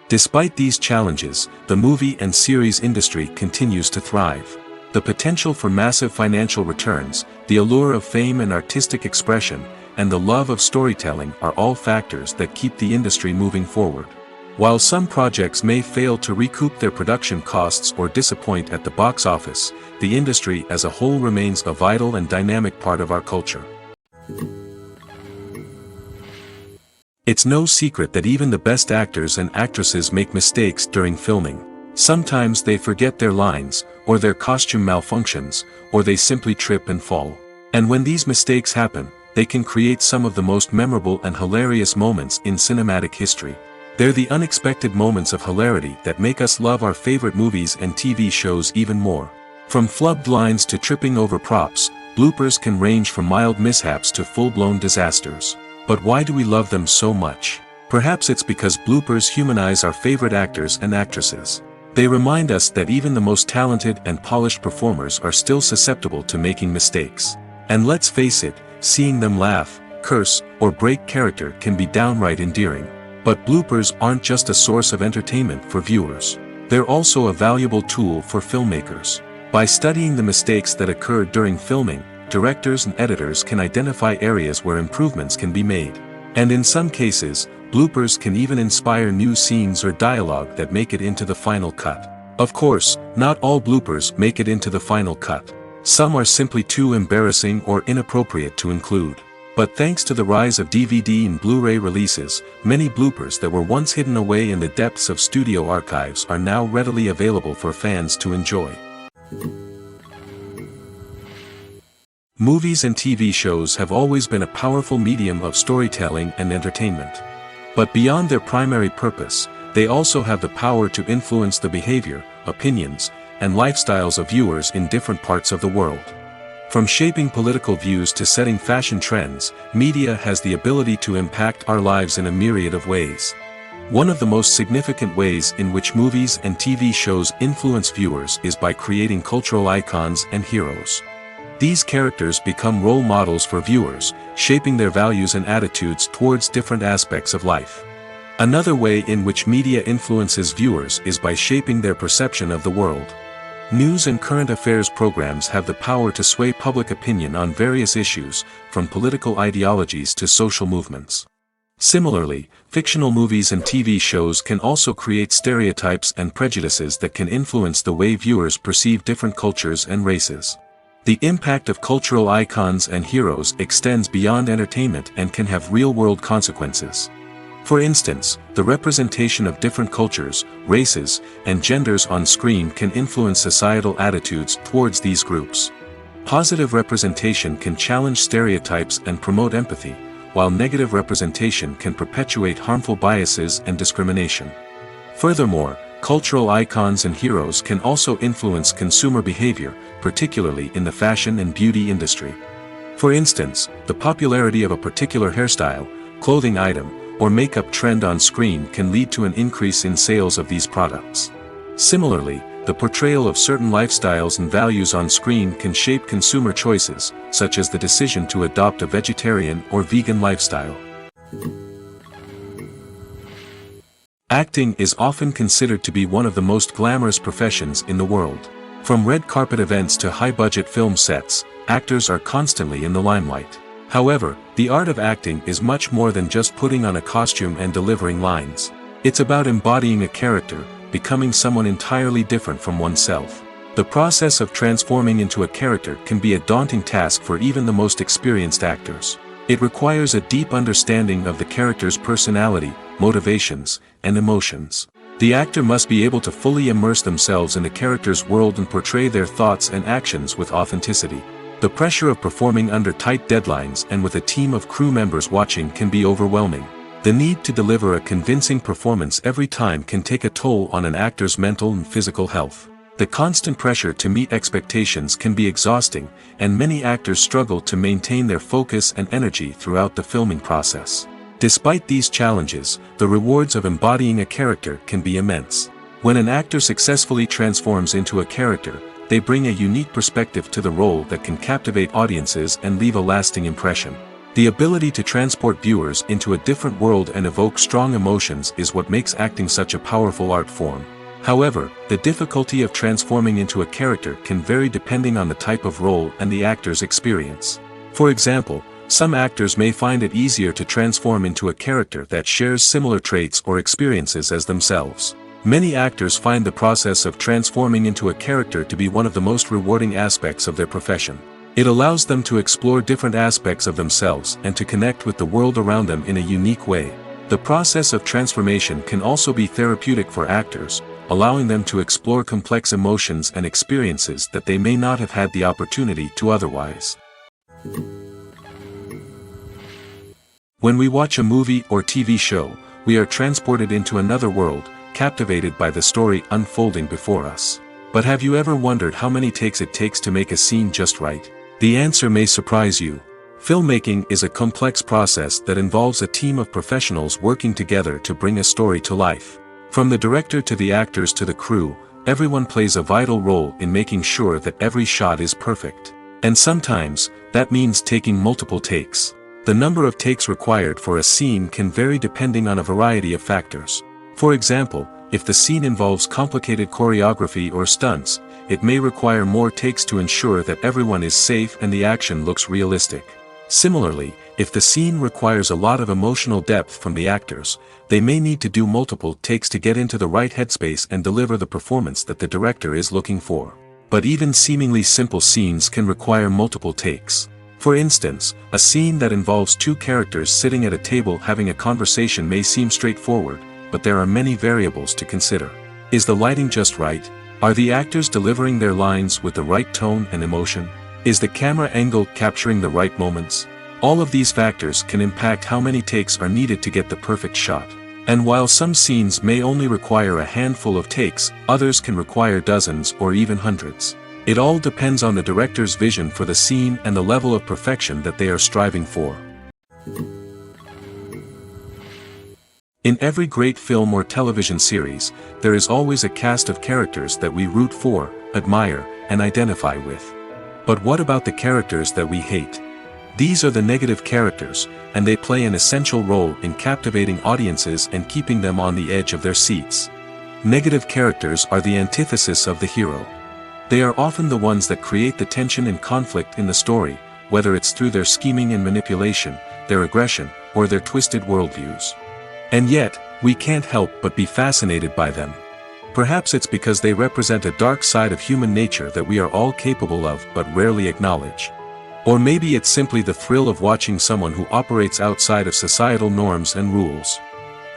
Despite these challenges, the movie and series industry continues to thrive. The potential for massive financial returns, the allure of fame and artistic expression, and the love of storytelling are all factors that keep the industry moving forward. While some projects may fail to recoup their production costs or disappoint at the box office, the industry as a whole remains a vital and dynamic part of our culture. It's no secret that even the best actors and actresses make mistakes during filming. Sometimes they forget their lines, or their costume malfunctions, or they simply trip and fall. And when these mistakes happen, they can create some of the most memorable and hilarious moments in cinematic history. They're the unexpected moments of hilarity that make us love our favorite movies and TV shows even more. From flubbed lines to tripping over props, bloopers can range from mild mishaps to full-blown disasters. But why do we love them so much? Perhaps it's because bloopers humanize our favorite actors and actresses. They remind us that even the most talented and polished performers are still susceptible to making mistakes. And let's face it, seeing them laugh, curse, or break character can be downright endearing. But bloopers aren't just a source of entertainment for viewers. They're also a valuable tool for filmmakers. By studying the mistakes that occurred during filming, directors and editors can identify areas where improvements can be made. And in some cases, bloopers can even inspire new scenes or dialogue that make it into the final cut. Of course, not all bloopers make it into the final cut. Some are simply too embarrassing or inappropriate to include. But thanks to the rise of DVD and Blu-ray releases, many bloopers that were once hidden away in the depths of studio archives are now readily available for fans to enjoy. Movies and TV shows have always been a powerful medium of storytelling and entertainment. But beyond their primary purpose, they also have the power to influence the behavior, opinions, and lifestyles of viewers in different parts of the world. From shaping political views to setting fashion trends, media has the ability to impact our lives in a myriad of ways. One of the most significant ways in which movies and TV shows influence viewers is by creating cultural icons and heroes. These characters become role models for viewers, shaping their values and attitudes towards different aspects of life. Another way in which media influences viewers is by shaping their perception of the world. News and current affairs programs have the power to sway public opinion on various issues, from political ideologies to social movements. Similarly, fictional movies and TV shows can also create stereotypes and prejudices that can influence the way viewers perceive different cultures and races. The impact of cultural icons and heroes extends beyond entertainment and can have real-world consequences. For instance, the representation of different cultures, races, and genders on screen can influence societal attitudes towards these groups. Positive representation can challenge stereotypes and promote empathy, while negative representation can perpetuate harmful biases and discrimination. Furthermore, cultural icons and heroes can also influence consumer behavior, particularly in the fashion and beauty industry. For instance, the popularity of a particular hairstyle, clothing item, or makeup trend on screen can lead to an increase in sales of these products. Similarly, the portrayal of certain lifestyles and values on screen can shape consumer choices, such as the decision to adopt a vegetarian or vegan lifestyle. Acting is often considered to be one of the most glamorous professions in the world. From red carpet events to high-budget film sets, actors are constantly in the limelight. However, the art of acting is much more than just putting on a costume and delivering lines. It's about embodying a character, becoming someone entirely different from oneself. The process of transforming into a character can be a daunting task for even the most experienced actors. It requires a deep understanding of the character's personality, motivations, and emotions. The actor must be able to fully immerse themselves in the character's world and portray their thoughts and actions with authenticity. The pressure of performing under tight deadlines and with a team of crew members watching can be overwhelming. The need to deliver a convincing performance every time can take a toll on an actor's mental and physical health. The constant pressure to meet expectations can be exhausting, and many actors struggle to maintain their focus and energy throughout the filming process. Despite these challenges, the rewards of embodying a character can be immense. When an actor successfully transforms into a character, they bring a unique perspective to the role that can captivate audiences and leave a lasting impression. The ability to transport viewers into a different world and evoke strong emotions is what makes acting such a powerful art form. However, the difficulty of transforming into a character can vary depending on the type of role and the actor's experience. For example, some actors may find it easier to transform into a character that shares similar traits or experiences as themselves. Many actors find the process of transforming into a character to be one of the most rewarding aspects of their profession. It allows them to explore different aspects of themselves and to connect with the world around them in a unique way. The process of transformation can also be therapeutic for actors, allowing them to explore complex emotions and experiences that they may not have had the opportunity to otherwise. When we watch a movie or TV show, we are transported into another world, captivated by the story unfolding before us. But have you ever wondered how many takes it takes to make a scene just right? The answer may surprise you. Filmmaking is a complex process that involves a team of professionals working together to bring a story to life. From the director to the actors to the crew, everyone plays a vital role in making sure that every shot is perfect. And sometimes, that means taking multiple takes. The number of takes required for a scene can vary depending on a variety of factors. For example, if the scene involves complicated choreography or stunts, it may require more takes to ensure that everyone is safe and the action looks realistic. Similarly, if the scene requires a lot of emotional depth from the actors, they may need to do multiple takes to get into the right headspace and deliver the performance that the director is looking for. But even seemingly simple scenes can require multiple takes. For instance, a scene that involves two characters sitting at a table having a conversation may seem straightforward, but there are many variables to consider. Is the lighting just right? Are the actors delivering their lines with the right tone and emotion? Is the camera angle capturing the right moments? All of these factors can impact how many takes are needed to get the perfect shot. And while some scenes may only require a handful of takes, others can require dozens or even hundreds. It all depends on the director's vision for the scene and the level of perfection that they are striving for. In every great film or television series, there is always a cast of characters that we root for, admire, and identify with. But what about the characters that we hate? These are the negative characters, and they play an essential role in captivating audiences and keeping them on the edge of their seats. Negative characters are the antithesis of the hero. They are often the ones that create the tension and conflict in the story, whether it's through their scheming and manipulation, their aggression, or their twisted worldviews. And yet, we can't help but be fascinated by them. Perhaps it's because they represent a dark side of human nature that we are all capable of but rarely acknowledge. Or maybe it's simply the thrill of watching someone who operates outside of societal norms and rules.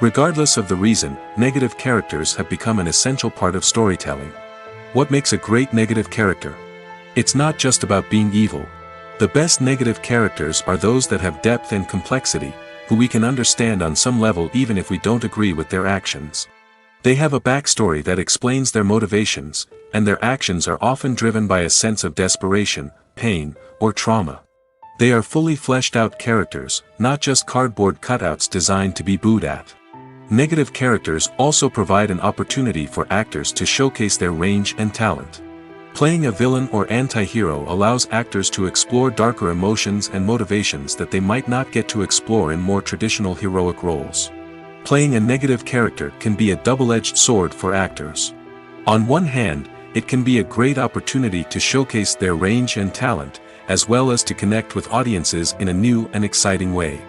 Regardless of the reason, negative characters have become an essential part of storytelling. What makes a great negative character? It's not just about being evil. The best negative characters are those that have depth and complexity, who we can understand on some level even if we don't agree with their actions. They have a backstory that explains their motivations, and their actions are often driven by a sense of desperation, pain, or trauma. They are fully fleshed out characters, not just cardboard cutouts designed to be booed at. Negative characters also provide an opportunity for actors to showcase their range and talent. Playing a villain or anti-hero allows actors to explore darker emotions and motivations that they might not get to explore in more traditional heroic roles. Playing a negative character can be a double-edged sword for actors. On one hand, it can be a great opportunity to showcase their range and talent, as well as to connect with audiences in a new and exciting way.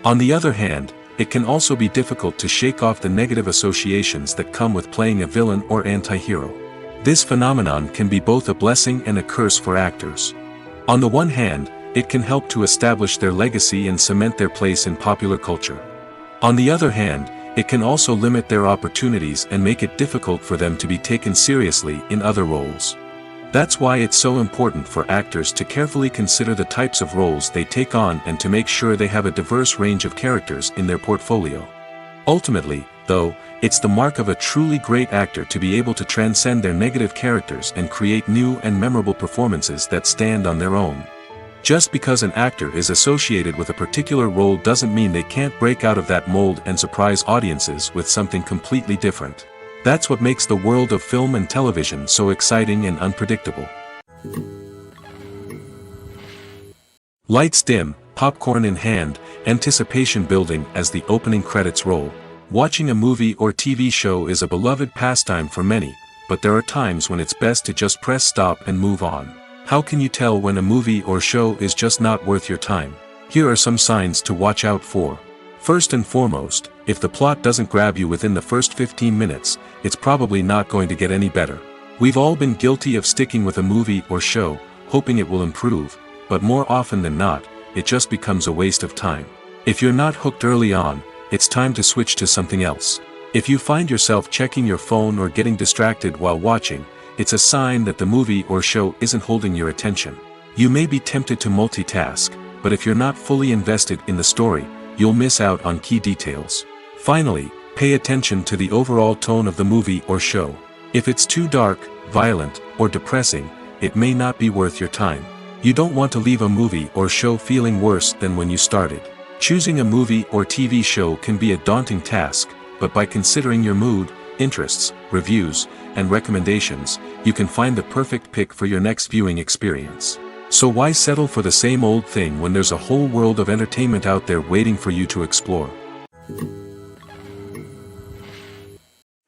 On the other hand, it can also be difficult to shake off the negative associations that come with playing a villain or anti-hero. This phenomenon can be both a blessing and a curse for actors. On the one hand, it can help to establish their legacy and cement their place in popular culture. On the other hand, it can also limit their opportunities and make it difficult for them to be taken seriously in other roles. That's why it's so important for actors to carefully consider the types of roles they take on and to make sure they have a diverse range of characters in their portfolio. Ultimately, though, it's the mark of a truly great actor to be able to transcend their negative characters and create new and memorable performances that stand on their own. Just because an actor is associated with a particular role doesn't mean they can't break out of that mold and surprise audiences with something completely different. That's what makes the world of film and television so exciting and unpredictable. Lights dim, popcorn in hand, anticipation building as the opening credits roll. Watching a movie or TV show is a beloved pastime for many, but there are times when it's best to just press stop and move on. How can you tell when a movie or show is just not worth your time? Here are some signs to watch out for. First and foremost, if the plot doesn't grab you within the first 15 minutes, it's probably not going to get any better. We've all been guilty of sticking with a movie or show, hoping it will improve, but more often than not, it just becomes a waste of time. If you're not hooked early on, it's time to switch to something else. If you find yourself checking your phone or getting distracted while watching, it's a sign that the movie or show isn't holding your attention. You may be tempted to multitask, but if you're not fully invested in the story, you'll miss out on key details. Finally, pay attention to the overall tone of the movie or show. If it's too dark, violent, or depressing, it may not be worth your time. You don't want to leave a movie or show feeling worse than when you started. Choosing a movie or TV show can be a daunting task, but by considering your mood, interests, reviews, and recommendations, you can find the perfect pick for your next viewing experience. So why settle for the same old thing when there's a whole world of entertainment out there waiting for you to explore?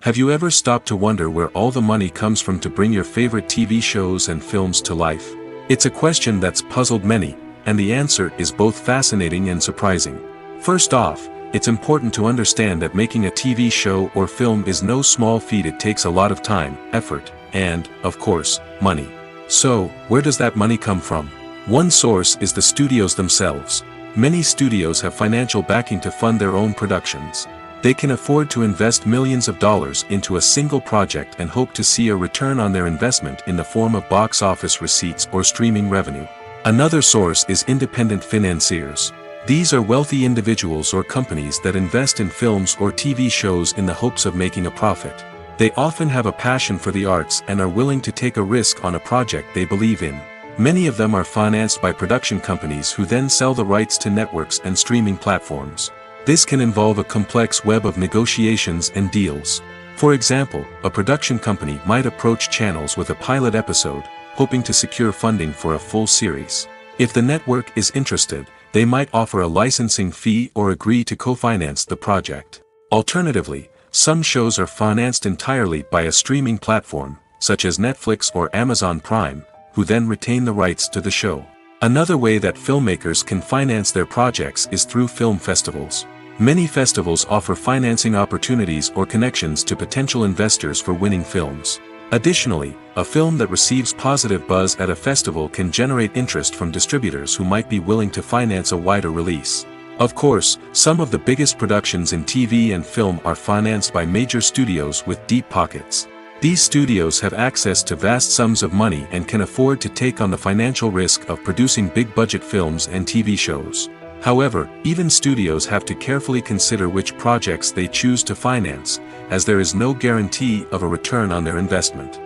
Have you ever stopped to wonder where all the money comes from to bring your favorite TV shows and films to life? It's a question that's puzzled many, and the answer is both fascinating and surprising. First off, it's important to understand that making a TV show or film is no small feat. It takes a lot of time, effort, and, of course, money. So, where does that money come from? One source is the studios themselves. Many studios have financial backing to fund their own productions. They can afford to invest millions of dollars into a single project and hope to see a return on their investment in the form of box office receipts or streaming revenue. Another source is independent financiers. These are wealthy individuals or companies that invest in films or TV shows in the hopes of making a profit. They often have a passion for the arts and are willing to take a risk on a project they believe in. Many of them are financed by production companies who then sell the rights to networks and streaming platforms. This can involve a complex web of negotiations and deals. For example, a production company might approach channels with a pilot episode, hoping to secure funding for a full series. If the network is interested, they might offer a licensing fee or agree to co-finance the project. Alternatively, some shows are financed entirely by a streaming platform, such as Netflix or Amazon Prime, who then retain the rights to the show. Another way that filmmakers can finance their projects is through film festivals. Many festivals offer financing opportunities or connections to potential investors for winning films. Additionally, a film that receives positive buzz at a festival can generate interest from distributors who might be willing to finance a wider release. Of course, some of the biggest productions in TV and film are financed by major studios with deep pockets. These studios have access to vast sums of money and can afford to take on the financial risk of producing big-budget films and TV shows. However, even studios have to carefully consider which projects they choose to finance, as there is no guarantee of a return on their investment.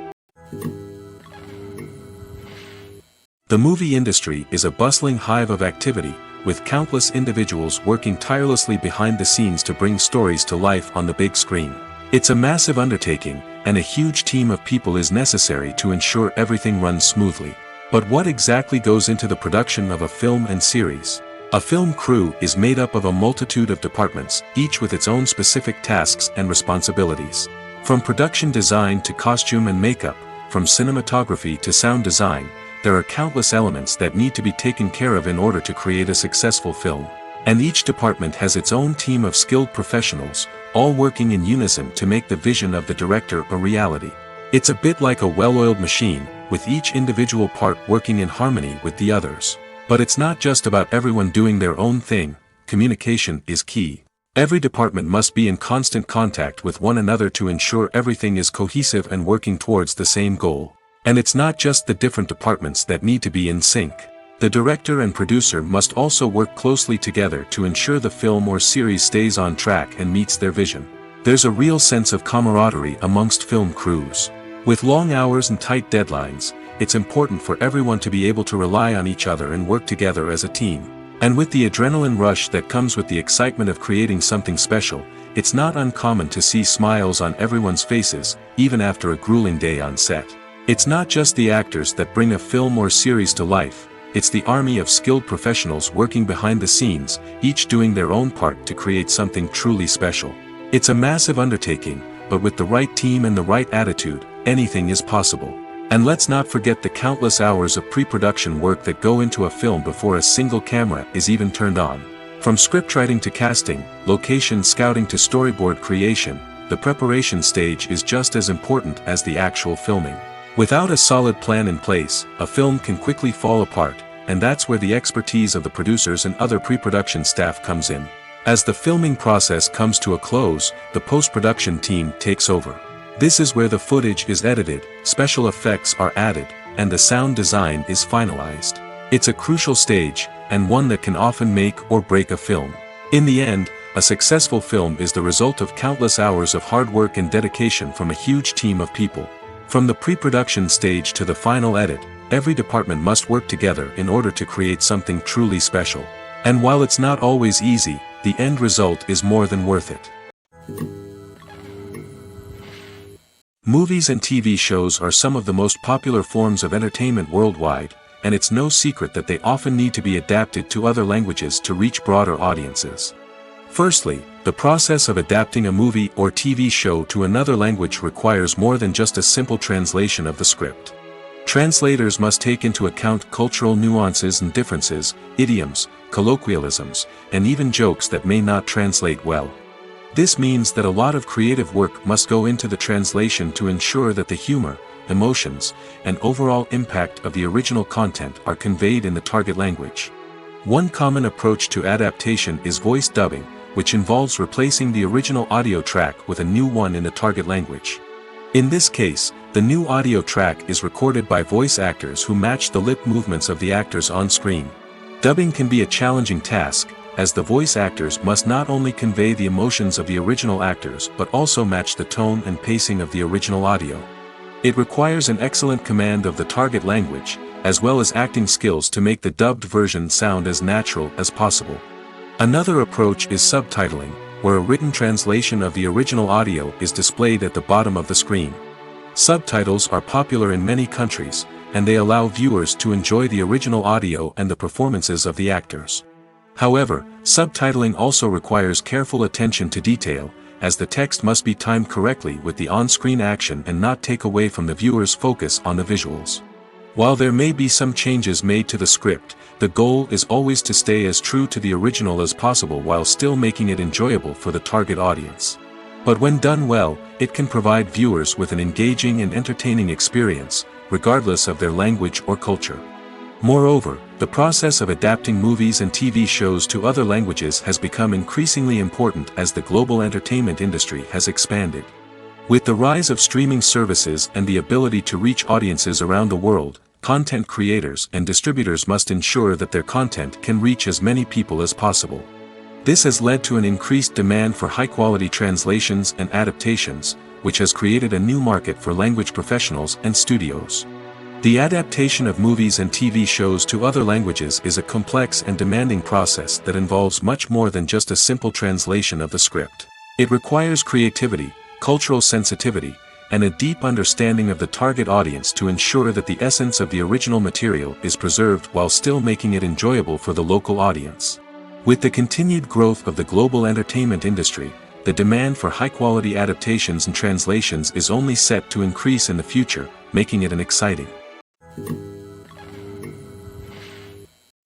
The movie industry is a bustling hive of activity, with countless individuals working tirelessly behind the scenes to bring stories to life on the big screen. It's a massive undertaking, and a huge team of people is necessary to ensure everything runs smoothly. But what exactly goes into the production of a film and series? A film crew is made up of a multitude of departments, each with its own specific tasks and responsibilities. From production design to costume and makeup, from cinematography to sound design, there are countless elements that need to be taken care of in order to create a successful film. And each department has its own team of skilled professionals, all working in unison to make the vision of the director a reality. It's a bit like a well-oiled machine, with each individual part working in harmony with the others. But it's not just about everyone doing their own thing. Communication is key. Every department must be in constant contact with one another to ensure everything is cohesive and working towards the same goal. And it's not just the different departments that need to be in sync. The director and producer must also work closely together to ensure the film or series stays on track and meets their vision. There's a real sense of camaraderie amongst film crews. With long hours and tight deadlines, it's important for everyone to be able to rely on each other and work together as a team. And with the adrenaline rush that comes with the excitement of creating something special, it's not uncommon to see smiles on everyone's faces, even after a grueling day on set. It's not just the actors that bring a film or series to life. It's the army of skilled professionals working behind the scenes, each doing their own part to create something truly special. It's a massive undertaking, but with the right team and the right attitude, anything is possible. And let's not forget the countless hours of pre-production work that go into a film before a single camera is even turned on. From scriptwriting to casting, location scouting to storyboard creation, the preparation stage is just as important as the actual filming. Without a solid plan in place, a film can quickly fall apart, and that's where the expertise of the producers and other pre-production staff comes in. As the filming process comes to a close, the post-production team takes over. This is where the footage is edited, special effects are added, and the sound design is finalized. It's a crucial stage, and one that can often make or break a film. In the end, a successful film is the result of countless hours of hard work and dedication from a huge team of people. From the pre-production stage to the final edit, every department must work together in order to create something truly special. And while it's not always easy, the end result is more than worth it. Movies and TV shows are some of the most popular forms of entertainment worldwide, and it's no secret that they often need to be adapted to other languages to reach broader audiences. Firstly, the process of adapting a movie or TV show to another language requires more than just a simple translation of the script. Translators must take into account cultural nuances and differences, idioms, colloquialisms, and even jokes that may not translate well. This means that a lot of creative work must go into the translation to ensure that the humor, emotions, and overall impact of the original content are conveyed in the target language. One common approach to adaptation is voice dubbing, which involves replacing the original audio track with a new one in the target language. In this case, the new audio track is recorded by voice actors who match the lip movements of the actors on screen. Dubbing can be a challenging task, as the voice actors must not only convey the emotions of the original actors but also match the tone and pacing of the original audio. It requires an excellent command of the target language, as well as acting skills to make the dubbed version sound as natural as possible. Another approach is subtitling, where a written translation of the original audio is displayed at the bottom of the screen. Subtitles are popular in many countries, and they allow viewers to enjoy the original audio and the performances of the actors. However, subtitling also requires careful attention to detail, as the text must be timed correctly with the on-screen action and not take away from the viewer's focus on the visuals. While there may be some changes made to the script, the goal is always to stay as true to the original as possible while still making it enjoyable for the target audience. But when done well, it can provide viewers with an engaging and entertaining experience, regardless of their language or culture. Moreover, the process of adapting movies and TV shows to other languages has become increasingly important as the global entertainment industry has expanded. With the rise of streaming services and the ability to reach audiences around the world, content creators and distributors must ensure that their content can reach as many people as possible. This has led to an increased demand for high-quality translations and adaptations, which has created a new market for language professionals and studios. The adaptation of movies and TV shows to other languages is a complex and demanding process that involves much more than just a simple translation of the script. It requires creativity, cultural sensitivity, and a deep understanding of the target audience to ensure that the essence of the original material is preserved while still making it enjoyable for the local audience. With the continued growth of the global entertainment industry, the demand for high-quality adaptations and translations is only set to increase in the future, making it exciting.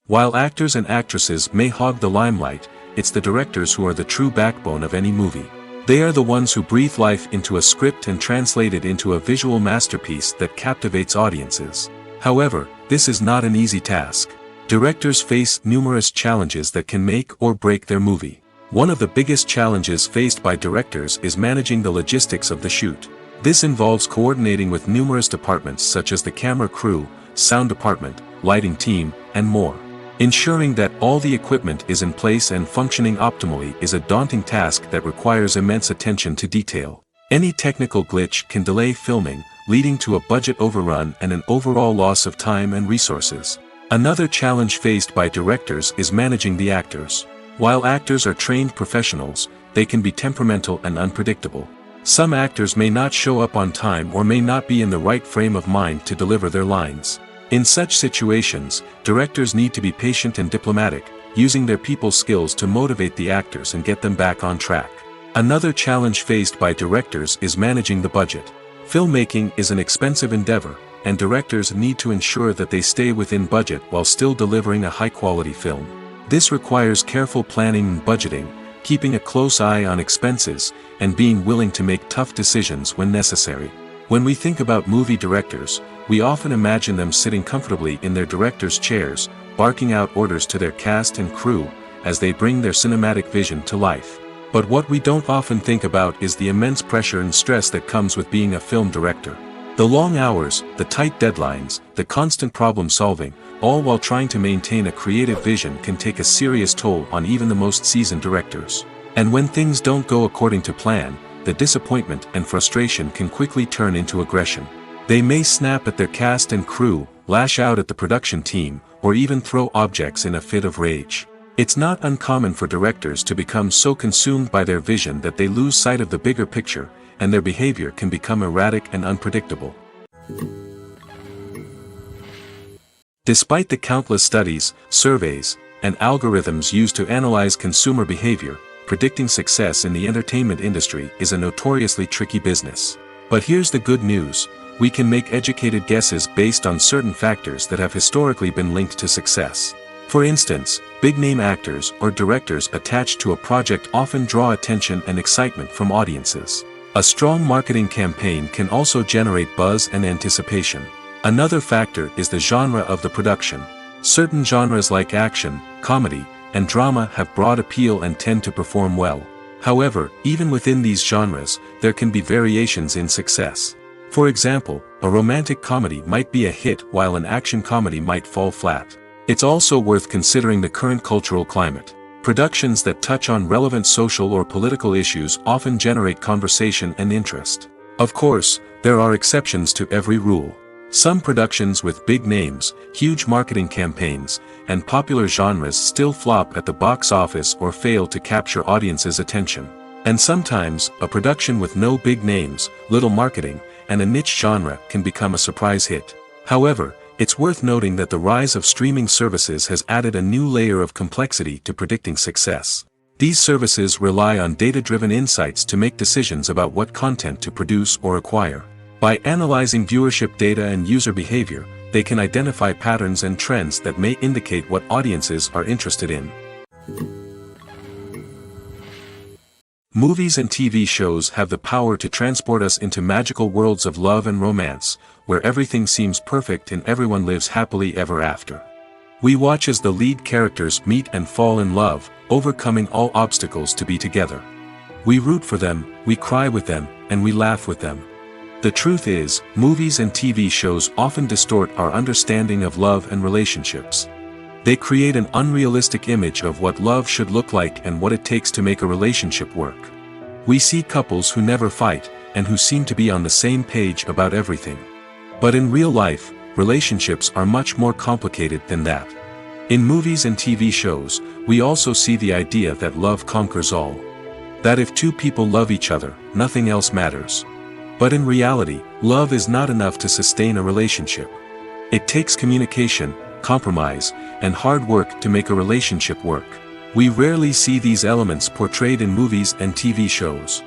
While actors and actresses may hog the limelight, it's the directors who are the true backbone of any movie. They are the ones who breathe life into a script and translate it into a visual masterpiece that captivates audiences. However, this is not an easy task. Directors face numerous challenges that can make or break their movie. One of the biggest challenges faced by directors is managing the logistics of the shoot. This involves coordinating with numerous departments such as the camera crew, sound department, lighting team, and more. Ensuring that all the equipment is in place and functioning optimally is a daunting task that requires immense attention to detail. Any technical glitch can delay filming, leading to a budget overrun and an overall loss of time and resources. Another challenge faced by directors is managing the actors. While actors are trained professionals, they can be temperamental and unpredictable. Some actors may not show up on time or may not be in the right frame of mind to deliver their lines. In such situations, directors need to be patient and diplomatic, using their people skills to motivate the actors and get them back on track. Another challenge faced by directors is managing the budget. Filmmaking is an expensive endeavor, and directors need to ensure that they stay within budget while still delivering a high-quality film. This requires careful planning and budgeting, keeping a close eye on expenses, and being willing to make tough decisions when necessary. When we think about movie directors, we often imagine them sitting comfortably in their director's chairs, barking out orders to their cast and crew, as they bring their cinematic vision to life. But what we don't often think about is the immense pressure and stress that comes with being a film director. The long hours, the tight deadlines, the constant problem solving, all while trying to maintain a creative vision can take a serious toll on even the most seasoned directors. And when things don't go according to plan, the disappointment and frustration can quickly turn into aggression. They may snap at their cast and crew, lash out at the production team, or even throw objects in a fit of rage. It's not uncommon for directors to become so consumed by their vision that they lose sight of the bigger picture, and their behavior can become erratic and unpredictable. Despite the countless studies, surveys, and algorithms used to analyze consumer behavior, predicting success in the entertainment industry is a notoriously tricky business. But here's the good news: we can make educated guesses based on certain factors that have historically been linked to success. For instance, big-name actors or directors attached to a project often draw attention and excitement from audiences. A strong marketing campaign can also generate buzz and anticipation. Another factor is the genre of the production. Certain genres like action, comedy, and drama have broad appeal and tend to perform well. However, even within these genres, there can be variations in success. For example, a romantic comedy might be a hit while an action comedy might fall flat. It's also worth considering the current cultural climate. Productions that touch on relevant social or political issues often generate conversation and interest. Of course, there are exceptions to every rule. Some productions with big names, huge marketing campaigns, and popular genres still flop at the box office or fail to capture audiences' attention. And sometimes, a production with no big names, little marketing, and a niche genre can become a surprise hit. However, it's worth noting that the rise of streaming services has added a new layer of complexity to predicting success. These services rely on data-driven insights to make decisions about what content to produce or acquire. By analyzing viewership data and user behavior, they can identify patterns and trends that may indicate what audiences are interested in. Movies and TV shows have the power to transport us into magical worlds of love and romance, where everything seems perfect and everyone lives happily ever after. We watch as the lead characters meet and fall in love, overcoming all obstacles to be together. We root for them, we cry with them, and we laugh with them. The truth is, movies and TV shows often distort our understanding of love and relationships. They create an unrealistic image of what love should look like and what it takes to make a relationship work. We see couples who never fight, and who seem to be on the same page about everything. But in real life, relationships are much more complicated than that. In movies and TV shows, we also see the idea that love conquers all. That if two people love each other, nothing else matters. But in reality, love is not enough to sustain a relationship. It takes communication, compromise, and hard work to make a relationship work. We rarely see these elements portrayed in movies and TV shows.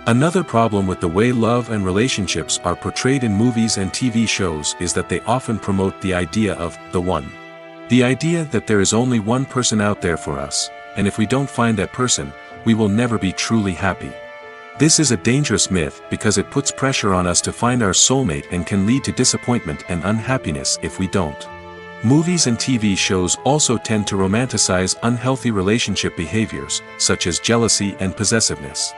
Another problem with the way love and relationships are portrayed in movies and TV shows is that they often promote the idea of the one. The idea that there is only one person out there for us, and if we don't find that person, we will never be truly happy. This is a dangerous myth because it puts pressure on us to find our soulmate and can lead to disappointment and unhappiness if we don't. Movies and TV shows also tend to romanticize unhealthy relationship behaviors, such as jealousy and possessiveness.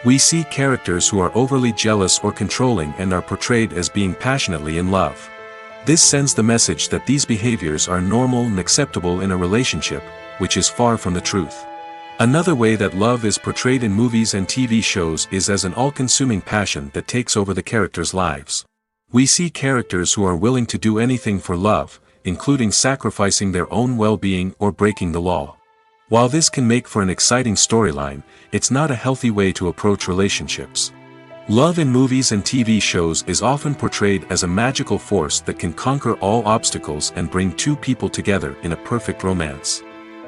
We see characters who are overly jealous or controlling and are portrayed as being passionately in love. This sends the message that these behaviors are normal and acceptable in a relationship, which is far from the truth. Another way that love is portrayed in movies and TV shows is as an all-consuming passion that takes over the characters' lives. We see characters who are willing to do anything for love, including sacrificing their own well-being or breaking the law. While this can make for an exciting storyline, it's not a healthy way to approach relationships. Love in movies and TV shows is often portrayed as a magical force that can conquer all obstacles and bring two people together in a perfect romance.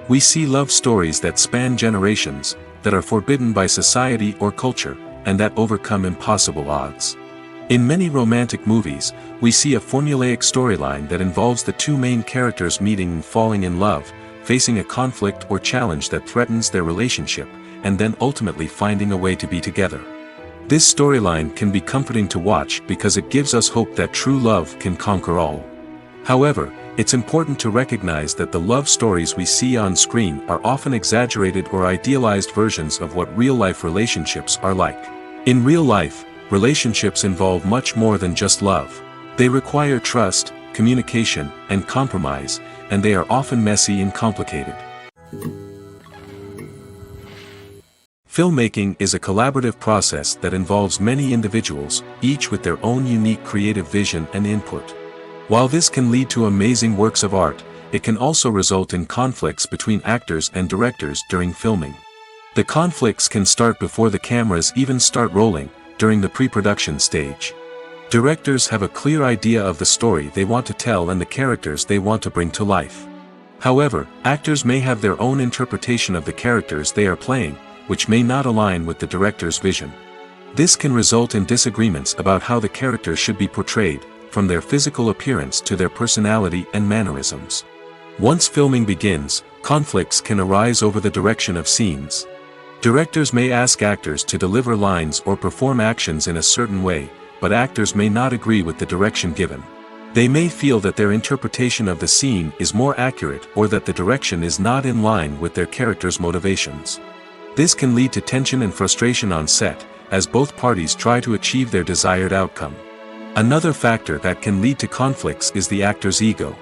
We see love stories that span generations, that are forbidden by society or culture, and that overcome impossible odds. In many romantic movies, we see a formulaic storyline that involves the two main characters meeting and falling in love, facing a conflict or challenge that threatens their relationship, and then ultimately finding a way to be together. This storyline can be comforting to watch because it gives us hope that true love can conquer all. However, it's important to recognize that the love stories we see on screen are often exaggerated or idealized versions of what real-life relationships are like. In real life, relationships involve much more than just love. They require trust, communication, and compromise, and they are often messy and complicated. Filmmaking is a collaborative process that involves many individuals, each with their own unique creative vision and input. While this can lead to amazing works of art, it can also result in conflicts between actors and directors during filming. The conflicts can start before the cameras even start rolling, during the pre-production stage. Directors have a clear idea of the story they want to tell and the characters they want to bring to life. However, actors may have their own interpretation of the characters they are playing, which may not align with the director's vision. This can result in disagreements about how the characters should be portrayed, from their physical appearance to their personality and mannerisms. Once filming begins, conflicts can arise over the direction of scenes. Directors may ask actors to deliver lines or perform actions in a certain way, but actors may not agree with the direction given. They may feel that their interpretation of the scene is more accurate or that the direction is not in line with their character's motivations. This can lead to tension and frustration on set, as both parties try to achieve their desired outcome. Another factor that can lead to conflicts is the actor's ego.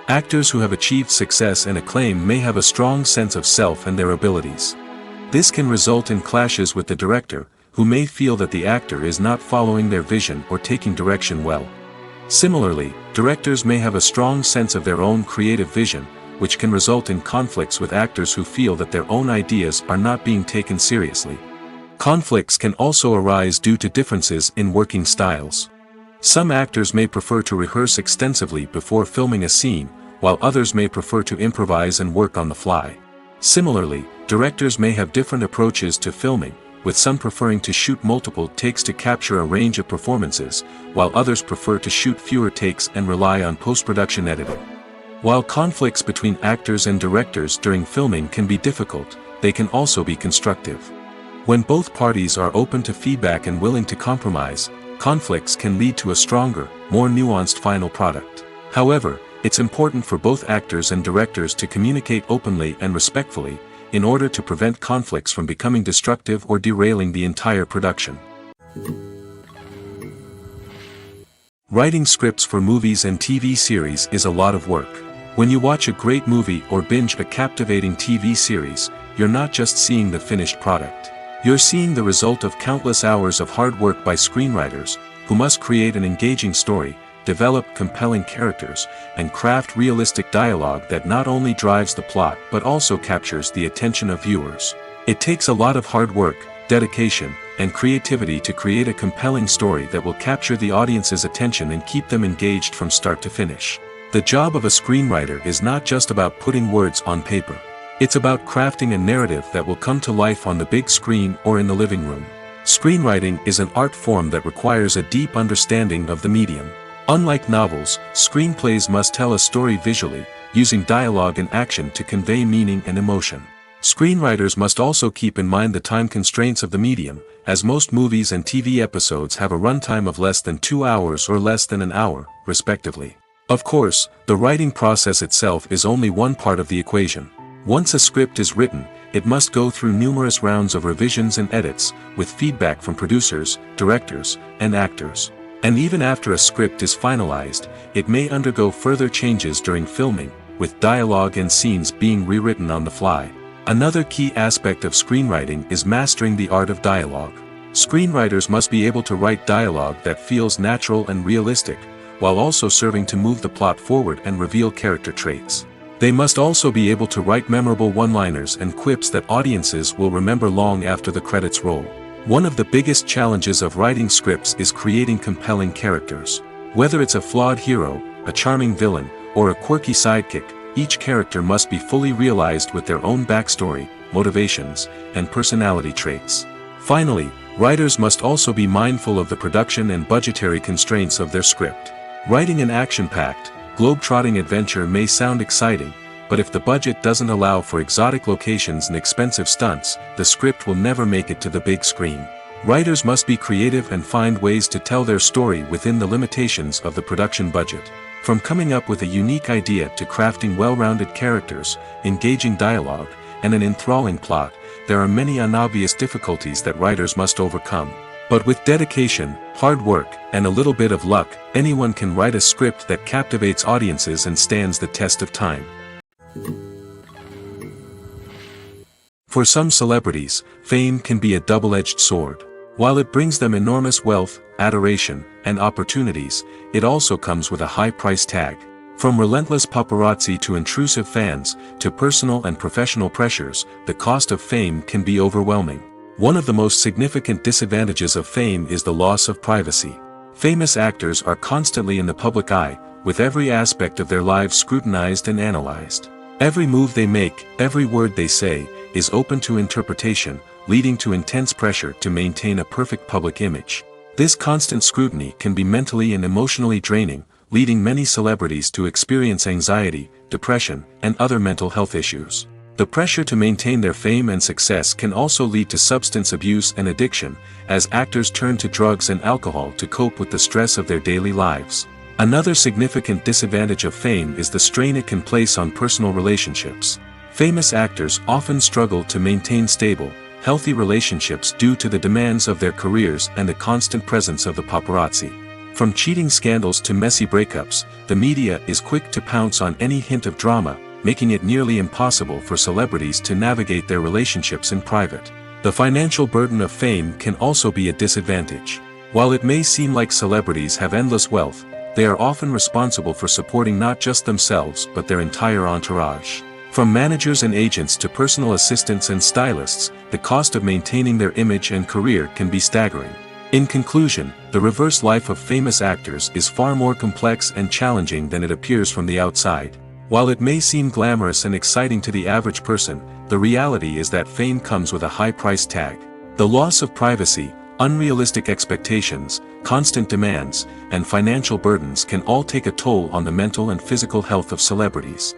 Actors who have achieved success and acclaim may have a strong sense of self and their abilities. This can result in clashes with the director, who may feel that the actor is not following their vision or taking direction well. Similarly, directors may have a strong sense of their own creative vision, which can result in conflicts with actors who feel that their own ideas are not being taken seriously. Conflicts can also arise due to differences in working styles. Some actors may prefer to rehearse extensively before filming a scene, while others may prefer to improvise and work on the fly. Similarly, directors may have different approaches to filming, with some preferring to shoot multiple takes to capture a range of performances, while others prefer to shoot fewer takes and rely on post-production editing. While conflicts between actors and directors during filming can be difficult, they can also be constructive. When both parties are open to feedback and willing to compromise, conflicts can lead to a stronger, more nuanced final product. However, it's important for both actors and directors to communicate openly and respectfully, in order to prevent conflicts from becoming destructive or derailing the entire production. Writing scripts for movies and TV series is a lot of work. When you watch a great movie or binge a captivating TV series, you're not just seeing the finished product. You're seeing the result of countless hours of hard work by screenwriters, who must create an engaging story, develop compelling characters, and craft realistic dialogue that not only drives the plot but also captures the attention of viewers. It takes a lot of hard work, dedication, and creativity to create a compelling story that will capture the audience's attention and keep them engaged from start to finish. The job of a screenwriter is not just about putting words on paper. It's about crafting a narrative that will come to life on the big screen or in the living room. Screenwriting is an art form that requires a deep understanding of the medium. Unlike novels, screenplays must tell a story visually, using dialogue and action to convey meaning and emotion. Screenwriters must also keep in mind the time constraints of the medium, as most movies and TV episodes have a runtime of less than 2 hours or less than an hour, respectively. Of course, the writing process itself is only one part of the equation. Once a script is written, it must go through numerous rounds of revisions and edits, with feedback from producers, directors, and actors. And even after a script is finalized, it may undergo further changes during filming, with dialogue and scenes being rewritten on the fly. Another key aspect of screenwriting is mastering the art of dialogue. Screenwriters must be able to write dialogue that feels natural and realistic, while also serving to move the plot forward and reveal character traits. They must also be able to write memorable one-liners and quips that audiences will remember long after the credits roll. One of the biggest challenges of writing scripts is creating compelling characters. Whether it's a flawed hero, a charming villain, or a quirky sidekick, each character must be fully realized with their own backstory, motivations, and personality traits. Finally, writers must also be mindful of the production and budgetary constraints of their script. Writing an action-packed, globe-trotting adventure may sound exciting, but if the budget doesn't allow for exotic locations and expensive stunts, the script will never make it to the big screen. Writers must be creative and find ways to tell their story within the limitations of the production budget. From coming up with a unique idea to crafting well-rounded characters, engaging dialogue, and an enthralling plot, there are many unobvious difficulties that writers must overcome. But with dedication, hard work, and a little bit of luck, anyone can write a script that captivates audiences and stands the test of time. For some celebrities, fame can be a double-edged sword. While it brings them enormous wealth, adoration, and opportunities, it also comes with a high price tag. From relentless paparazzi to intrusive fans, to personal and professional pressures, the cost of fame can be overwhelming. One of the most significant disadvantages of fame is the loss of privacy. Famous actors are constantly in the public eye, with every aspect of their lives scrutinized and analyzed. Every move they make, every word they say, is open to interpretation, leading to intense pressure to maintain a perfect public image. This constant scrutiny can be mentally and emotionally draining, leading many celebrities to experience anxiety, depression, and other mental health issues. The pressure to maintain their fame and success can also lead to substance abuse and addiction, as actors turn to drugs and alcohol to cope with the stress of their daily lives. Another significant disadvantage of fame is the strain it can place on personal relationships. Famous actors often struggle to maintain stable, healthy relationships due to the demands of their careers and the constant presence of the paparazzi. From cheating scandals to messy breakups, the media is quick to pounce on any hint of drama, making it nearly impossible for celebrities to navigate their relationships in private. The financial burden of fame can also be a disadvantage. While it may seem like celebrities have endless wealth, they are often responsible for supporting not just themselves but their entire entourage. From managers and agents to personal assistants and stylists, the cost of maintaining their image and career can be staggering. In conclusion, the reverse life of famous actors is far more complex and challenging than it appears from the outside. While it may seem glamorous and exciting to the average person, the reality is that fame comes with a high price tag. The loss of privacy, unrealistic expectations, constant demands, and financial burdens can all take a toll on the mental and physical health of celebrities.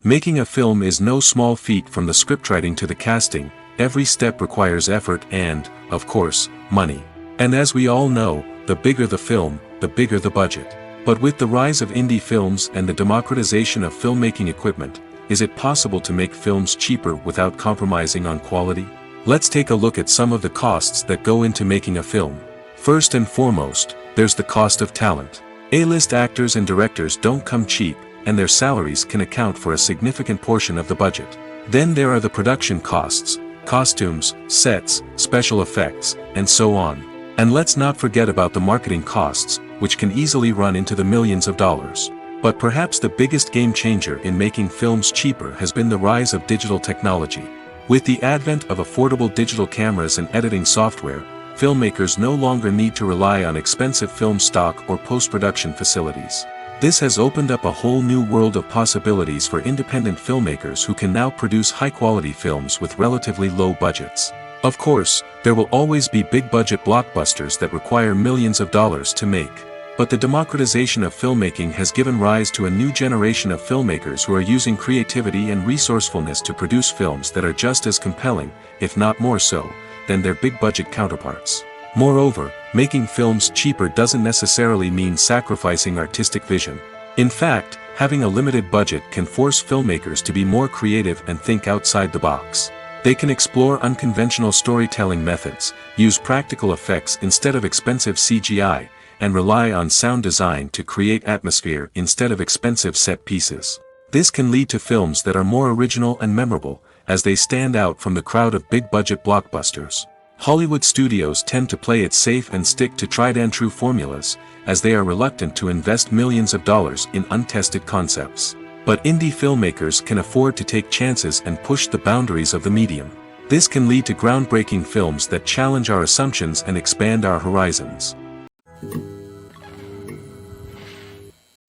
Making a film is no small feat. From the scriptwriting to the casting, every step requires effort and, of course, money. And as we all know, the bigger the film, the bigger the budget. But with the rise of indie films and the democratization of filmmaking equipment, is it possible to make films cheaper without compromising on quality? Let's take a look at some of the costs that go into making a film. First and foremost, there's the cost of talent. A-list actors and directors don't come cheap, and their salaries can account for a significant portion of the budget. Then there are the production costs, costumes, sets, special effects, and so on. And let's not forget about the marketing costs, which can easily run into the millions of dollars. But perhaps the biggest game changer in making films cheaper has been the rise of digital technology. With the advent of affordable digital cameras and editing software, filmmakers no longer need to rely on expensive film stock or post-production facilities. This has opened up a whole new world of possibilities for independent filmmakers who can now produce high-quality films with relatively low budgets. Of course, there will always be big-budget blockbusters that require millions of dollars to make. But the democratization of filmmaking has given rise to a new generation of filmmakers who are using creativity and resourcefulness to produce films that are just as compelling, if not more so, than their big-budget counterparts. Moreover, making films cheaper doesn't necessarily mean sacrificing artistic vision. In fact, having a limited budget can force filmmakers to be more creative and think outside the box. They can explore unconventional storytelling methods, use practical effects instead of expensive CGI, and rely on sound design to create atmosphere instead of expensive set pieces. This can lead to films that are more original and memorable, as they stand out from the crowd of big-budget blockbusters. Hollywood studios tend to play it safe and stick to tried-and-true formulas, as they are reluctant to invest millions of dollars in untested concepts. But indie filmmakers can afford to take chances and push the boundaries of the medium. This can lead to groundbreaking films that challenge our assumptions and expand our horizons.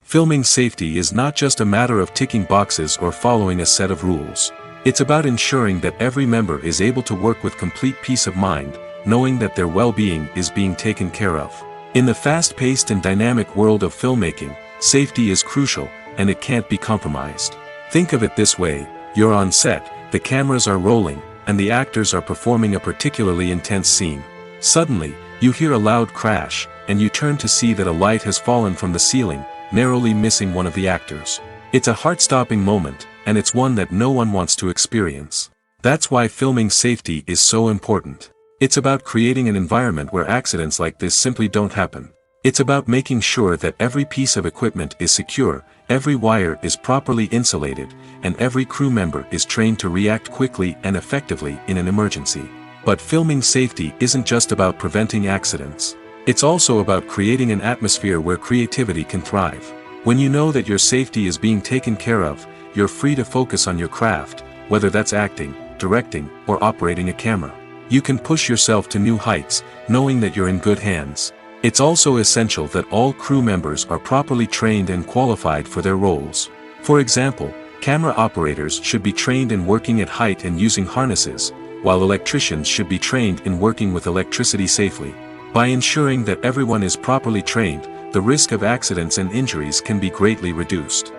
Filming safety is not just a matter of ticking boxes or following a set of rules. It's about ensuring that every member is able to work with complete peace of mind, knowing that their well-being is being taken care of. In the fast-paced and dynamic world of filmmaking, safety is crucial, and it can't be compromised. Think of it this way: you're on set, the cameras are rolling, and the actors are performing a particularly intense scene. Suddenly, you hear a loud crash, and you turn to see that a light has fallen from the ceiling, narrowly missing one of the actors. It's a heart-stopping moment, and it's one that no one wants to experience. That's why filming safety is so important. It's about creating an environment where accidents like this simply don't happen. It's about making sure that every piece of equipment is secure, every wire is properly insulated, and every crew member is trained to react quickly and effectively in an emergency. But filming safety isn't just about preventing accidents. It's also about creating an atmosphere where creativity can thrive. When you know that your safety is being taken care of, you're free to focus on your craft, whether that's acting, directing, or operating a camera. You can push yourself to new heights, knowing that you're in good hands. It's also essential that all crew members are properly trained and qualified for their roles. For example, camera operators should be trained in working at height and using harnesses, while electricians should be trained in working with electricity safely. By ensuring that everyone is properly trained, the risk of accidents and injuries can be greatly reduced.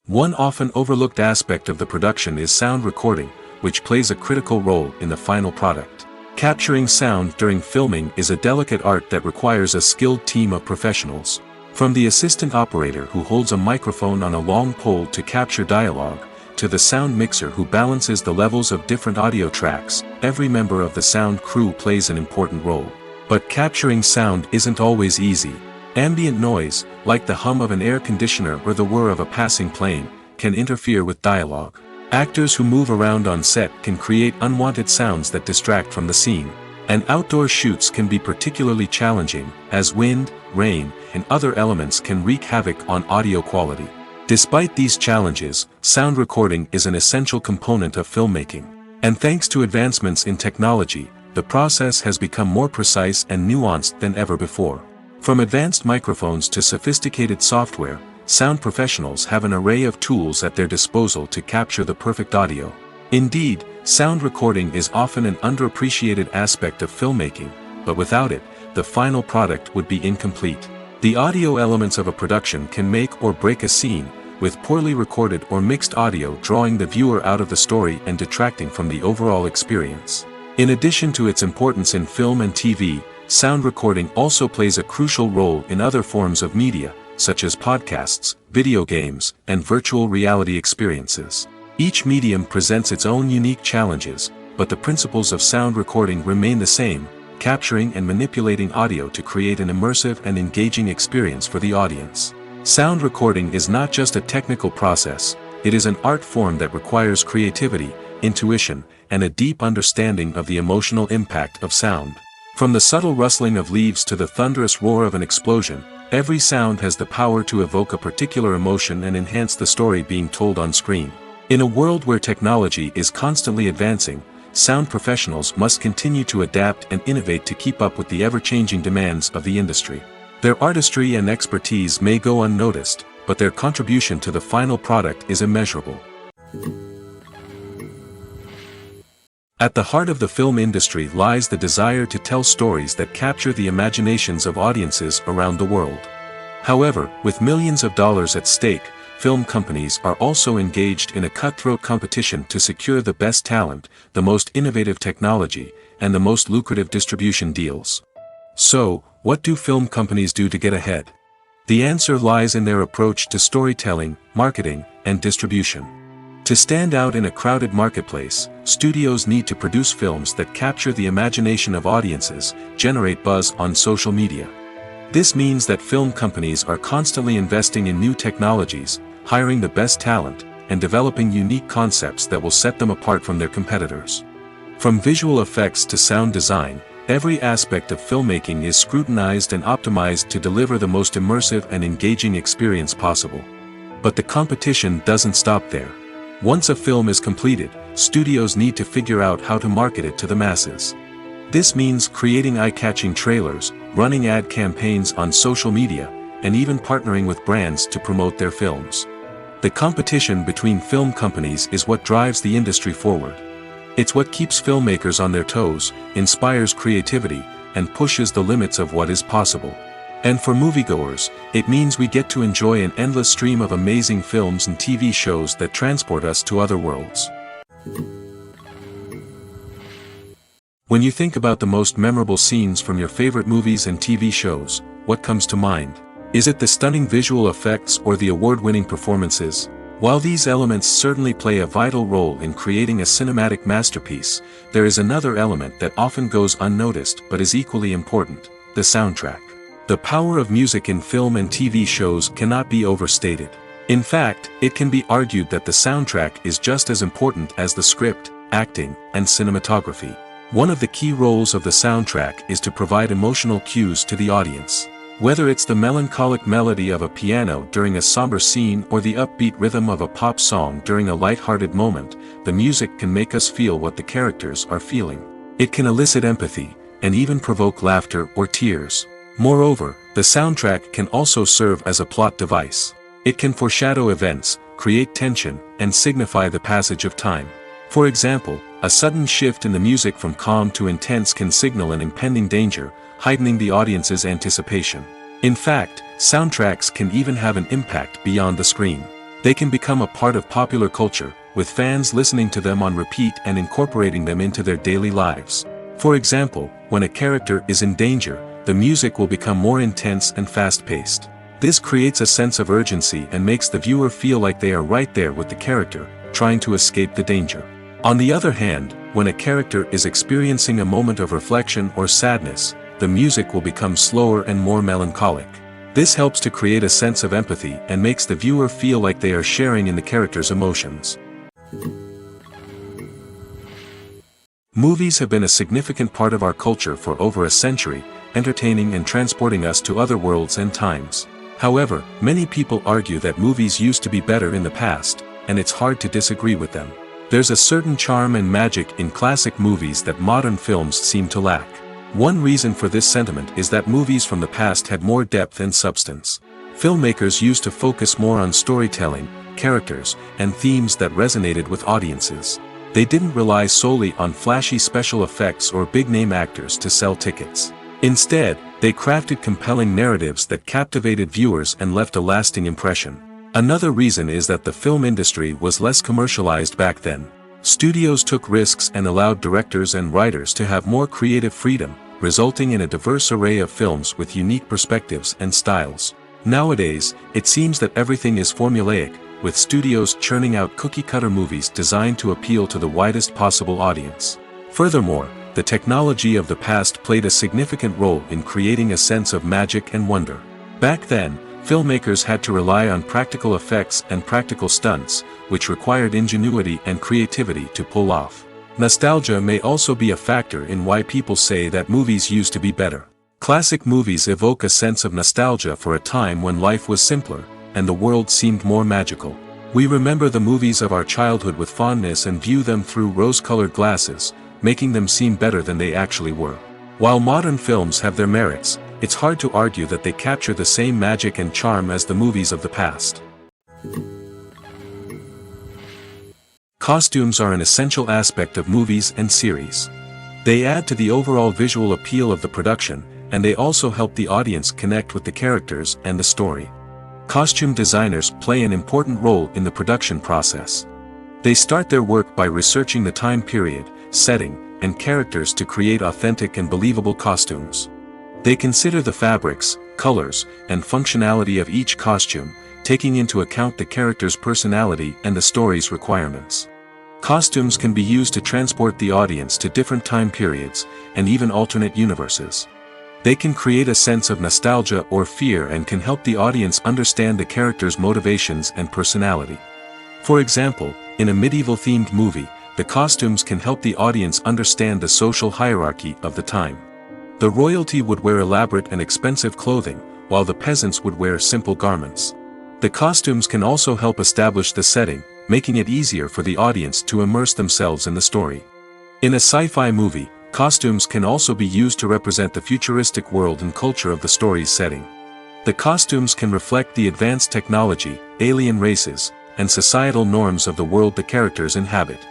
One often overlooked aspect of the production is sound recording, which plays a critical role in the final product. Capturing sound during filming is a delicate art that requires a skilled team of professionals. From the assistant operator who holds a microphone on a long pole to capture dialogue, to the sound mixer who balances the levels of different audio tracks, every member of the sound crew plays an important role. But capturing sound isn't always easy. Ambient noise, like the hum of an air conditioner or the whir of a passing plane, can interfere with dialogue. Actors who move around on set can create unwanted sounds that distract from the scene. And outdoor shoots can be particularly challenging, as wind, rain, and other elements can wreak havoc on audio quality. Despite these challenges, sound recording is an essential component of filmmaking. And thanks to advancements in technology, the process has become more precise and nuanced than ever before. From advanced microphones to sophisticated software, sound professionals have an array of tools at their disposal to capture the perfect audio. Indeed, sound recording is often an underappreciated aspect of filmmaking, but without it, the final product would be incomplete. The audio elements of a production can make or break a scene, with poorly recorded or mixed audio drawing the viewer out of the story and detracting from the overall experience. In addition to its importance in film and TV, sound recording also plays a crucial role in other forms of media, such as podcasts, video games, and virtual reality experiences. Each medium presents its own unique challenges, but the principles of sound recording remain the same, capturing and manipulating audio to create an immersive and engaging experience for the audience. Sound recording is not just a technical process, it is an art form that requires creativity, intuition, and a deep understanding of the emotional impact of sound. From the subtle rustling of leaves to the thunderous roar of an explosion, every sound has the power to evoke a particular emotion and enhance the story being told on screen. In a world where technology is constantly advancing, sound professionals must continue to adapt and innovate to keep up with the ever-changing demands of the industry. Their artistry and expertise may go unnoticed, but their contribution to the final product is immeasurable. At the heart of the film industry lies the desire to tell stories that capture the imaginations of audiences around the world. However, with millions of dollars at stake, film companies are also engaged in a cutthroat competition to secure the best talent, the most innovative technology, and the most lucrative distribution deals. So, what do film companies do to get ahead? The answer lies in their approach to storytelling, marketing, and distribution. To stand out in a crowded marketplace, studios need to produce films that capture the imagination of audiences, generate buzz on social media. This means that film companies are constantly investing in new technologies, hiring the best talent, and developing unique concepts that will set them apart from their competitors. From visual effects to sound design, every aspect of filmmaking is scrutinized and optimized to deliver the most immersive and engaging experience possible. But the competition doesn't stop there. Once a film is completed, studios need to figure out how to market it to the masses. This means creating eye-catching trailers, running ad campaigns on social media, and even partnering with brands to promote their films. The competition between film companies is what drives the industry forward. It's what keeps filmmakers on their toes, inspires creativity, and pushes the limits of what is possible. And for moviegoers, it means we get to enjoy an endless stream of amazing films and TV shows that transport us to other worlds. When you think about the most memorable scenes from your favorite movies and TV shows, what comes to mind? Is it the stunning visual effects or the award-winning performances? While these elements certainly play a vital role in creating a cinematic masterpiece, there is another element that often goes unnoticed but is equally important: the soundtrack. The power of music in film and TV shows cannot be overstated. In fact, it can be argued that the soundtrack is just as important as the script, acting, and cinematography. One of the key roles of the soundtrack is to provide emotional cues to the audience. Whether it's the melancholic melody of a piano during a somber scene or the upbeat rhythm of a pop song during a light-hearted moment, the music can make us feel what the characters are feeling. It can elicit empathy, and even provoke laughter or tears. Moreover, the soundtrack can also serve as a plot device. It can foreshadow events, create tension, and signify the passage of time. For example, a sudden shift in the music from calm to intense can signal an impending danger, heightening the audience's anticipation. In fact, soundtracks can even have an impact beyond the screen. They can become a part of popular culture, with fans listening to them on repeat and incorporating them into their daily lives. For example, when a character is in danger, the music will become more intense and fast-paced. This creates a sense of urgency and makes the viewer feel like they are right there with the character, trying to escape the danger. On the other hand, when a character is experiencing a moment of reflection or sadness, the music will become slower and more melancholic. This helps to create a sense of empathy and makes the viewer feel like they are sharing in the character's emotions. Movies have been a significant part of our culture for over a century, entertaining and transporting us to other worlds and times. However, many people argue that movies used to be better in the past, and it's hard to disagree with them. There's a certain charm and magic in classic movies that modern films seem to lack. One reason for this sentiment is that movies from the past had more depth and substance. Filmmakers used to focus more on storytelling, characters, and themes that resonated with audiences. They didn't rely solely on flashy special effects or big-name actors to sell tickets. Instead, they crafted compelling narratives that captivated viewers and left a lasting impression. Another reason is that the film industry was less commercialized back then. Studios took risks and allowed directors and writers to have more creative freedom, resulting in a diverse array of films with unique perspectives and styles. Nowadays, it seems that everything is formulaic, with studios churning out cookie-cutter movies designed to appeal to the widest possible audience. Furthermore, the technology of the past played a significant role in creating a sense of magic and wonder. Back then, filmmakers had to rely on practical effects and practical stunts, which required ingenuity and creativity to pull off. Nostalgia may also be a factor in why people say that movies used to be better. Classic movies evoke a sense of nostalgia for a time when life was simpler, and the world seemed more magical. We remember the movies of our childhood with fondness and view them through rose-colored glasses, making them seem better than they actually were. While modern films have their merits, it's hard to argue that they capture the same magic and charm as the movies of the past. Costumes are an essential aspect of movies and series. They add to the overall visual appeal of the production, and they also help the audience connect with the characters and the story. Costume designers play an important role in the production process. They start their work by researching the time period, setting, and characters to create authentic and believable costumes. They consider the fabrics, colors, and functionality of each costume, taking into account the character's personality and the story's requirements. Costumes can be used to transport the audience to different time periods, and even alternate universes. They can create a sense of nostalgia or fear and can help the audience understand the character's motivations and personality. For example, in a medieval-themed movie, the costumes can help the audience understand the social hierarchy of the time. The royalty would wear elaborate and expensive clothing, while the peasants would wear simple garments. The costumes can also help establish the setting, making it easier for the audience to immerse themselves in the story. In a sci-fi movie, costumes can also be used to represent the futuristic world and culture of the story's setting. The costumes can reflect the advanced technology, alien races, and societal norms of the world the characters inhabit.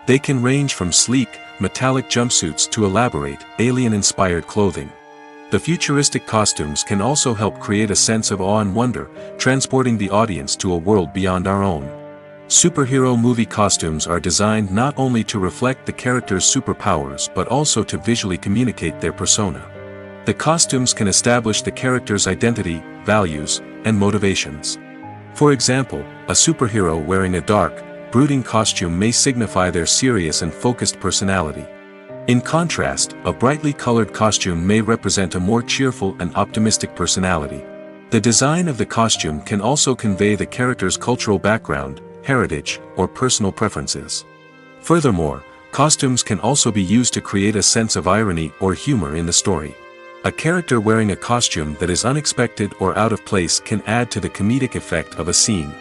They can range from sleek, metallic jumpsuits to elaborate, alien-inspired clothing. The futuristic costumes can also help create a sense of awe and wonder, transporting the audience to a world beyond our own. Superhero movie costumes are designed not only to reflect the character's superpowers but also to visually communicate their persona. The costumes can establish the character's identity, values, and motivations. For example, a superhero wearing a dark, brooding costume may signify their serious and focused personality. In contrast, a brightly colored costume may represent a more cheerful and optimistic personality. The design of the costume can also convey the character's cultural background, heritage, or personal preferences. Furthermore, costumes can also be used to create a sense of irony or humor in the story. A character wearing a costume that is unexpected or out of place can add to the comedic effect of a scene.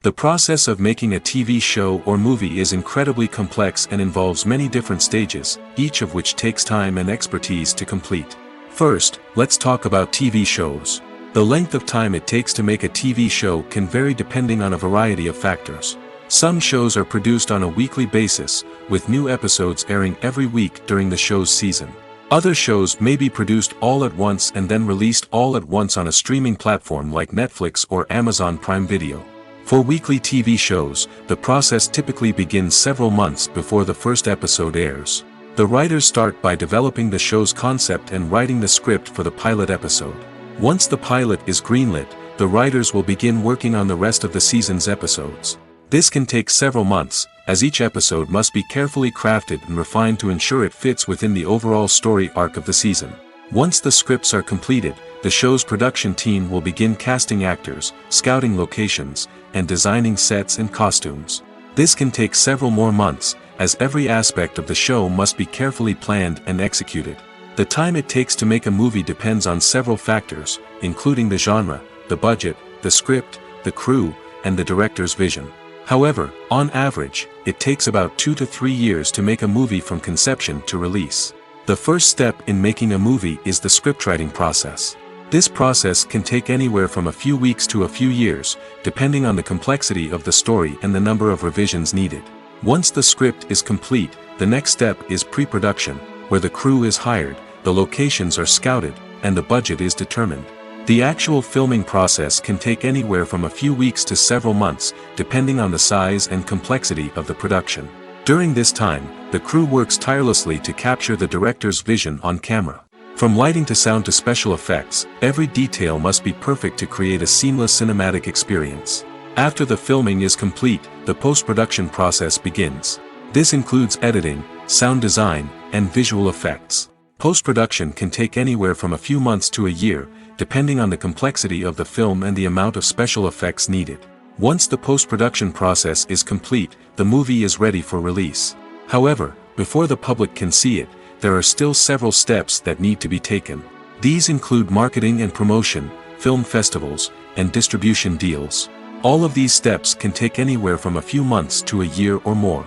The process of making a TV show or movie is incredibly complex and involves many different stages, each of which takes time and expertise to complete. First, let's talk about TV shows. The length of time it takes to make a TV show can vary depending on a variety of factors. Some shows are produced on a weekly basis, with new episodes airing every week during the show's season. Other shows may be produced all at once and then released all at once on a streaming platform like Netflix or Amazon Prime Video. For weekly TV shows, the process typically begins several months before the first episode airs. The writers start by developing the show's concept and writing the script for the pilot episode. Once the pilot is greenlit, the writers will begin working on the rest of the season's episodes. This can take several months, as each episode must be carefully crafted and refined to ensure it fits within the overall story arc of the season. Once the scripts are completed, the show's production team will begin casting actors, scouting locations, and designing sets and costumes. This can take several more months, as every aspect of the show must be carefully planned and executed. The time it takes to make a movie depends on several factors, including the genre, the budget, the script, the crew, and the director's vision. However, on average, it takes about 2 to 3 years to make a movie from conception to release. The first step in making a movie is the scriptwriting process. This process can take anywhere from a few weeks to a few years, depending on the complexity of the story and the number of revisions needed. Once the script is complete, the next step is pre-production, where the crew is hired, the locations are scouted, and the budget is determined. The actual filming process can take anywhere from a few weeks to several months, depending on the size and complexity of the production. During this time, the crew works tirelessly to capture the director's vision on camera. From lighting to sound to special effects, every detail must be perfect to create a seamless cinematic experience. After the filming is complete, the post-production process begins. This includes editing, sound design, and visual effects. Post-production can take anywhere from a few months to a year, depending on the complexity of the film and the amount of special effects needed. Once the post-production process is complete, the movie is ready for release. However, before the public can see it, there are still several steps that need to be taken. These include marketing and promotion, film festivals, and distribution deals. All of these steps can take anywhere from a few months to a year or more.